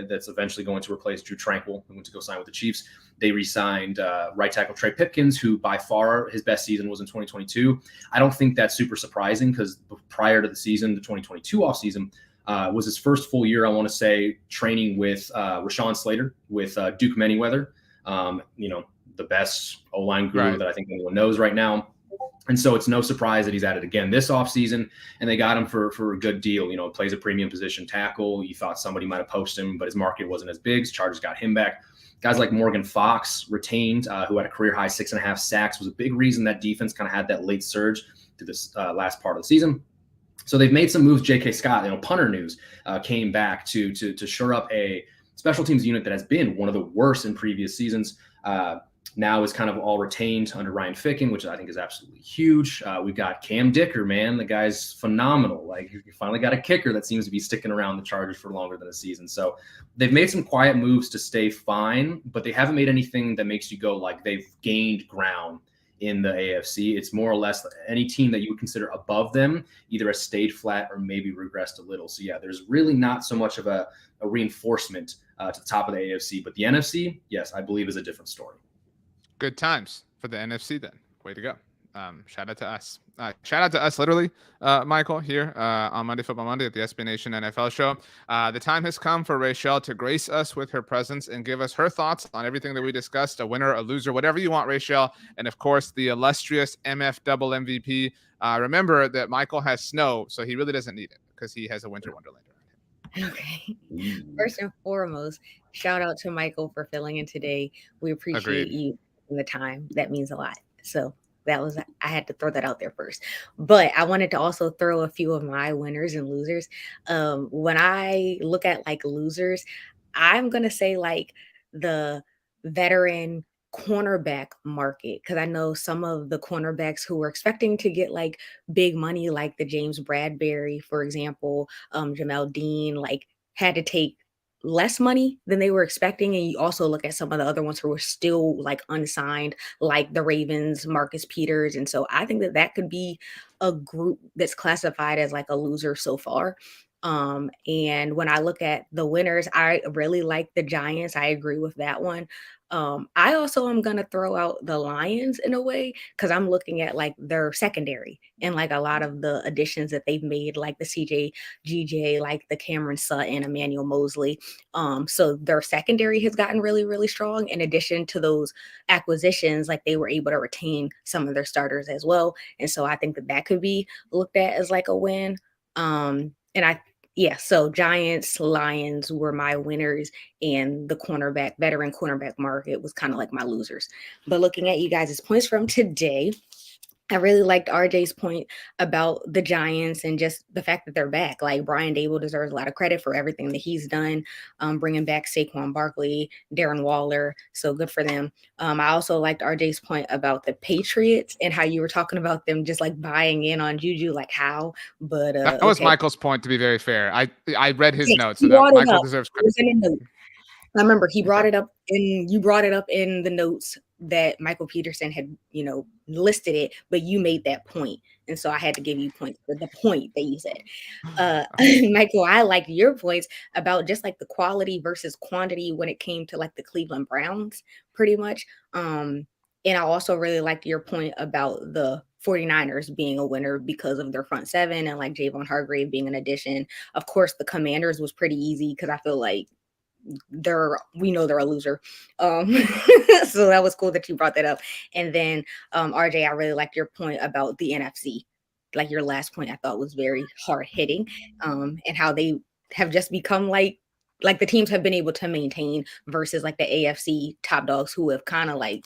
that's eventually going to replace Drew Tranquill, who went to go sign with the Chiefs. They re-signed right tackle Trey Pipkins, who by far his best season was in 2022. I don't think that's super surprising, because prior to the season, the 2022 offseason was his first full year, I want to say, training with Rashawn Slater, with Duke Manyweather, the best O-line guru that I think anyone knows right now. And so it's no surprise that he's at it again this offseason, and they got him for a good deal. Plays a premium position tackle. You thought somebody might have poached him, but his market wasn't as big. So Chargers got him back. Guys like Morgan Fox retained, who had a career-high 6.5 sacks, was a big reason that defense kind of had that late surge to this last part of the season. So they've made some moves. J.K. Scott, punter news, came back to shore up a special teams unit that has been one of the worst in previous seasons. Now is kind of all retained under Ryan Ficken, which I think is absolutely huge. We've got Cam Dicker, man. The guy's phenomenal. Like, you finally got a kicker that seems to be sticking around the Chargers for longer than a season. So they've made some quiet moves to stay fine, but they haven't made anything that makes you go like they've gained ground in the AFC. It's more or less any team that you would consider above them either has stayed flat or maybe regressed a little. So yeah, there's really not so much of a reinforcement to the top of the AFC, but the NFC, yes, I believe is a different story. Good times for the NFC then. Way to go. Shout out to us. Shout out to us, literally, Michael, here on Monday Football Monday at the SB Nation NFL show. The time has come for Rachel to grace us with her presence and give us her thoughts on everything that we discussed, a winner, a loser, whatever you want, Rachel. And of course, the illustrious MF double MVP. Remember that Michael has snow, so he really doesn't need it because he has a winter wonderland around him. Okay. First and foremost, shout out to Michael for filling in today. We appreciate you and the time. That means a lot. So I had to throw that out there first. But I wanted to also throw a few of my winners and losers. When I look at like losers, I'm going to say like the veteran cornerback market, because I know some of the cornerbacks who were expecting to get like big money, like the James Bradbury, for example, Jamel Dean, like had to take less money than they were expecting. And you also look at some of the other ones who were still like unsigned, like the Ravens, Marcus Peters. And so I think that that could be a group that's classified as like a loser so far. And when I look at the winners, I really like the Giants. I agree with that one. I also am gonna throw out the Lions in a way, because I'm looking at like their secondary and like a lot of the additions that they've made, like the CJ GJ, like the Cameron Sutton, Emmanuel Mosley. So their secondary has gotten really, really strong. In addition to those acquisitions, like they were able to retain some of their starters as well. And so I think that that could be looked at as like a win. And yeah, so Giants, Lions were my winners, and the veteran cornerback market was kind of like my losers. But looking at you guys' points from today, I really liked RJ's point about the Giants and just the fact that they're back. Like Brian Dable deserves a lot of credit for everything that he's done, bringing back Saquon Barkley, Darren Waller. So good for them. I also liked RJ's point about the Patriots and how you were talking about them just like buying in on Juju, like how. But that was Michael's point. To be very fair, I read his notes, so that Michael deserves credit. I remember he brought it up, and you brought it up in the notes that Michael Peterson had, listed it, but you made that point. And so I had to give you points for the point that you said. Michael, I liked your points about just like the quality versus quantity when it came to like the Cleveland Browns, pretty much. And I also really liked your point about the 49ers being a winner because of their front seven and like Javon Hargrave being an addition. Of course, the Commanders was pretty easy because I feel like we know they're a loser. So that was cool that you brought that up. And then RJ, I really liked your point about the NFC. Like your last point I thought was very hard hitting, and how they have just become like the teams have been able to maintain versus like the AFC top dogs who have kind of like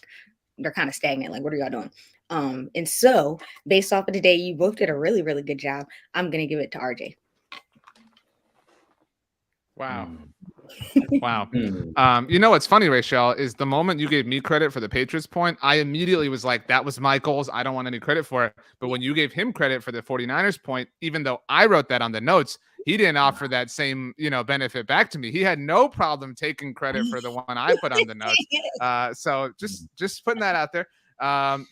they're kind of stagnant. Like, what are y'all doing? And so based off of today, you both did a really, really good job. I'm gonna give it to RJ. Wow. Wow. What's funny, Rachel, is the moment you gave me credit for the Patriots point, I immediately was like, that was my goals. I don't want any credit for it. But when you gave him credit for the 49ers point, even though I wrote that on the notes, he didn't offer that same, benefit back to me. He had no problem taking credit for the one I put on the notes. So just putting that out there.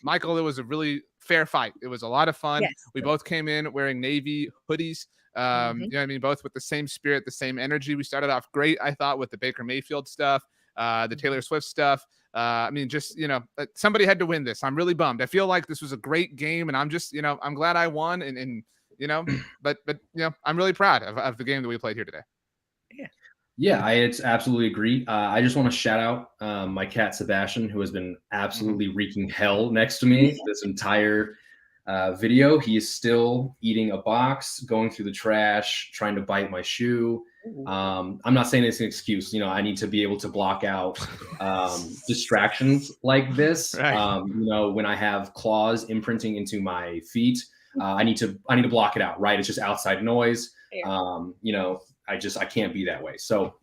Michael, it was a really fair fight. It was a lot of fun. Yes. We both came in wearing Navy hoodies. Both with the same spirit, the same energy. We started off great, I thought, with the Baker Mayfield stuff, the Taylor Swift stuff. Somebody had to win this. I'm really bummed. I feel like this was a great game, and I'm just, I'm glad I won, but I'm really proud of the game that we played here today. Yeah, I absolutely agree. I just want to shout out my cat Sebastian, who has been absolutely wreaking hell next to me this entire video. He is still eating a box, going through the trash, trying to bite my shoe. I'm not saying it's an excuse. I need to be able to block out distractions like this. Right. When I have claws imprinting into my feet, I need to block it out. Right. It's just outside noise. Yeah. I can't be that way. So,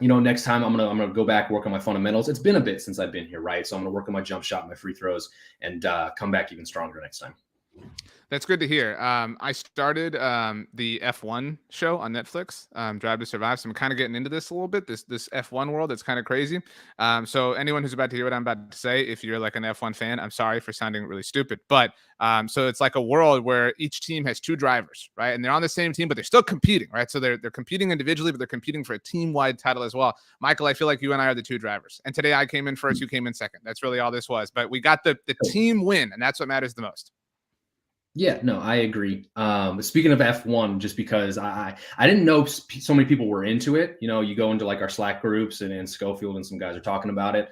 next time I'm gonna go back, work on my fundamentals. It's been a bit since I've been here, right? So I'm gonna work on my jump shot, my free throws, and come back even stronger next time. That's good to hear. I started the F1 show on Netflix, Drive to Survive. So I'm kind of getting into this a little bit, this F1 world. It's kind of crazy. So anyone who's about to hear what I'm about to say, if you're like an F1 fan, I'm sorry for sounding really stupid. But so it's like a world where each team has two drivers, right? And they're on the same team, but they're still competing, right? So they're competing individually, but they're competing for a team-wide title as well. Michael, I feel like you and I are the two drivers. And today I came in first, you came in second. That's really all this was. But we got the team win, and that's what matters the most. Yeah, no, I agree. Speaking of F1, just because I didn't know so many people were into it. You go into like our Slack groups and Schofield and some guys are talking about it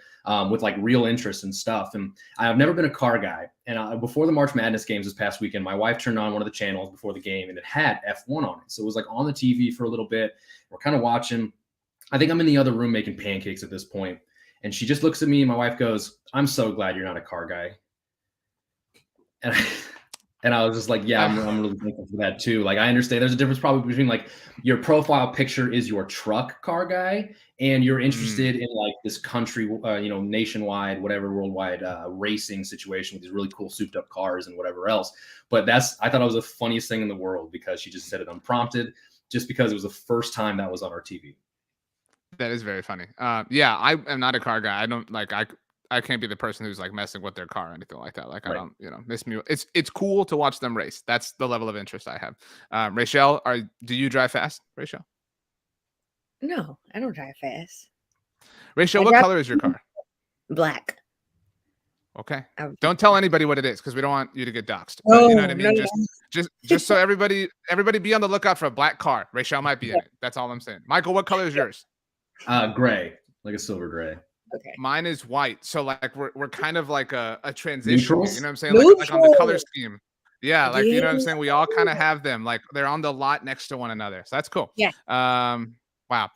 with like real interest and stuff. And I've never been a car guy. And before the March Madness games this past weekend, my wife turned on one of the channels before the game and it had F1 on it. So it was like on the TV for a little bit. We're kind of watching. I think I'm in the other room making pancakes at this point. And she just looks at me and my wife goes, "I'm so glad you're not a car guy." And I was just like, yeah, I'm really thankful for that too. Like, I understand there's a difference probably between like your profile picture is your truck car guy, and you're interested in like this country, nationwide, whatever, worldwide racing situation with these really cool souped up cars and whatever else. But I thought it was the funniest thing in the world because she just said it unprompted, just because it was the first time that was on our TV. That is very funny. Yeah, I am not a car guy. I don't like I can't be the person who's like messing with their car or anything like that. Like, right. I don't, miss me. It's cool to watch them race. That's the level of interest I have. Rachel, do you drive fast, Rachel? No, I don't drive fast. Rachel, what color is your car? Black. Okay. Don't tell anybody what it is because we don't want you to get doxxed. Oh, you know what I mean? No. Just so everybody be on the lookout for a black car. Rachel might be in it. That's all I'm saying. Michael, what color is yours? Gray, like a silver gray. Okay. Mine is white. So like we're kind of like a transition. Neutrals? You know what I'm saying? Like on the color scheme. Yeah, like you know what I'm saying? We all kind of have them. Like they're on the lot next to one another. So that's cool. Yeah. Wow.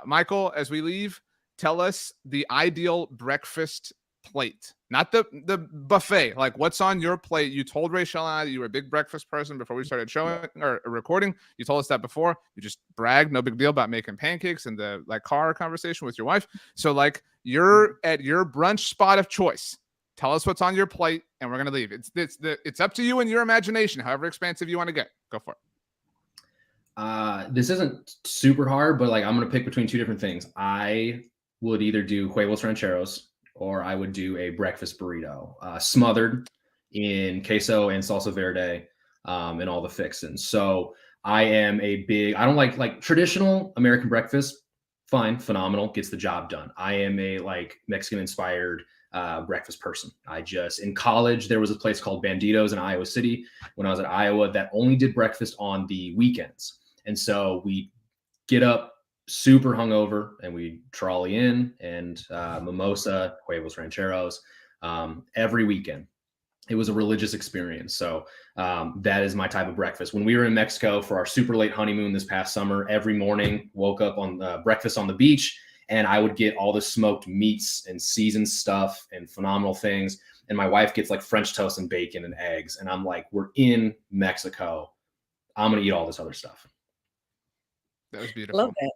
Michael, as we leave, tell us the ideal breakfast plate, not the buffet. Like what's on your plate? You told Rachel and I that you were a big breakfast person before we started showing or recording. You told us that before. You just bragged, no big deal, about making pancakes and the like car conversation with your wife. So like you're at your brunch spot of choice. Tell us what's on your plate, and we're gonna leave. It's up to you and your imagination, however expansive you want to get. Go for it. This isn't super hard, but like I'm gonna pick between two different things. I would either do huevos rancheros, or I would do a breakfast burrito, smothered in queso and salsa verde, and all the fixins. So I don't like traditional American breakfast. Fine, phenomenal, gets the job done. I am a like Mexican inspired breakfast person. In college, there was a place called Banditos in Iowa City when I was at Iowa that only did breakfast on the weekends. And so we get up super hungover and we trolley in and mimosa, huevos rancheros every weekend. It was a religious experience. So that is my type of breakfast. When we were in Mexico for our super late honeymoon this past summer, every morning woke up on breakfast on the beach, and I would get all the smoked meats and seasoned stuff and phenomenal things. And my wife gets like French toast and bacon and eggs. And I'm like, we're in Mexico. I'm going to eat all this other stuff. That was beautiful. Love that.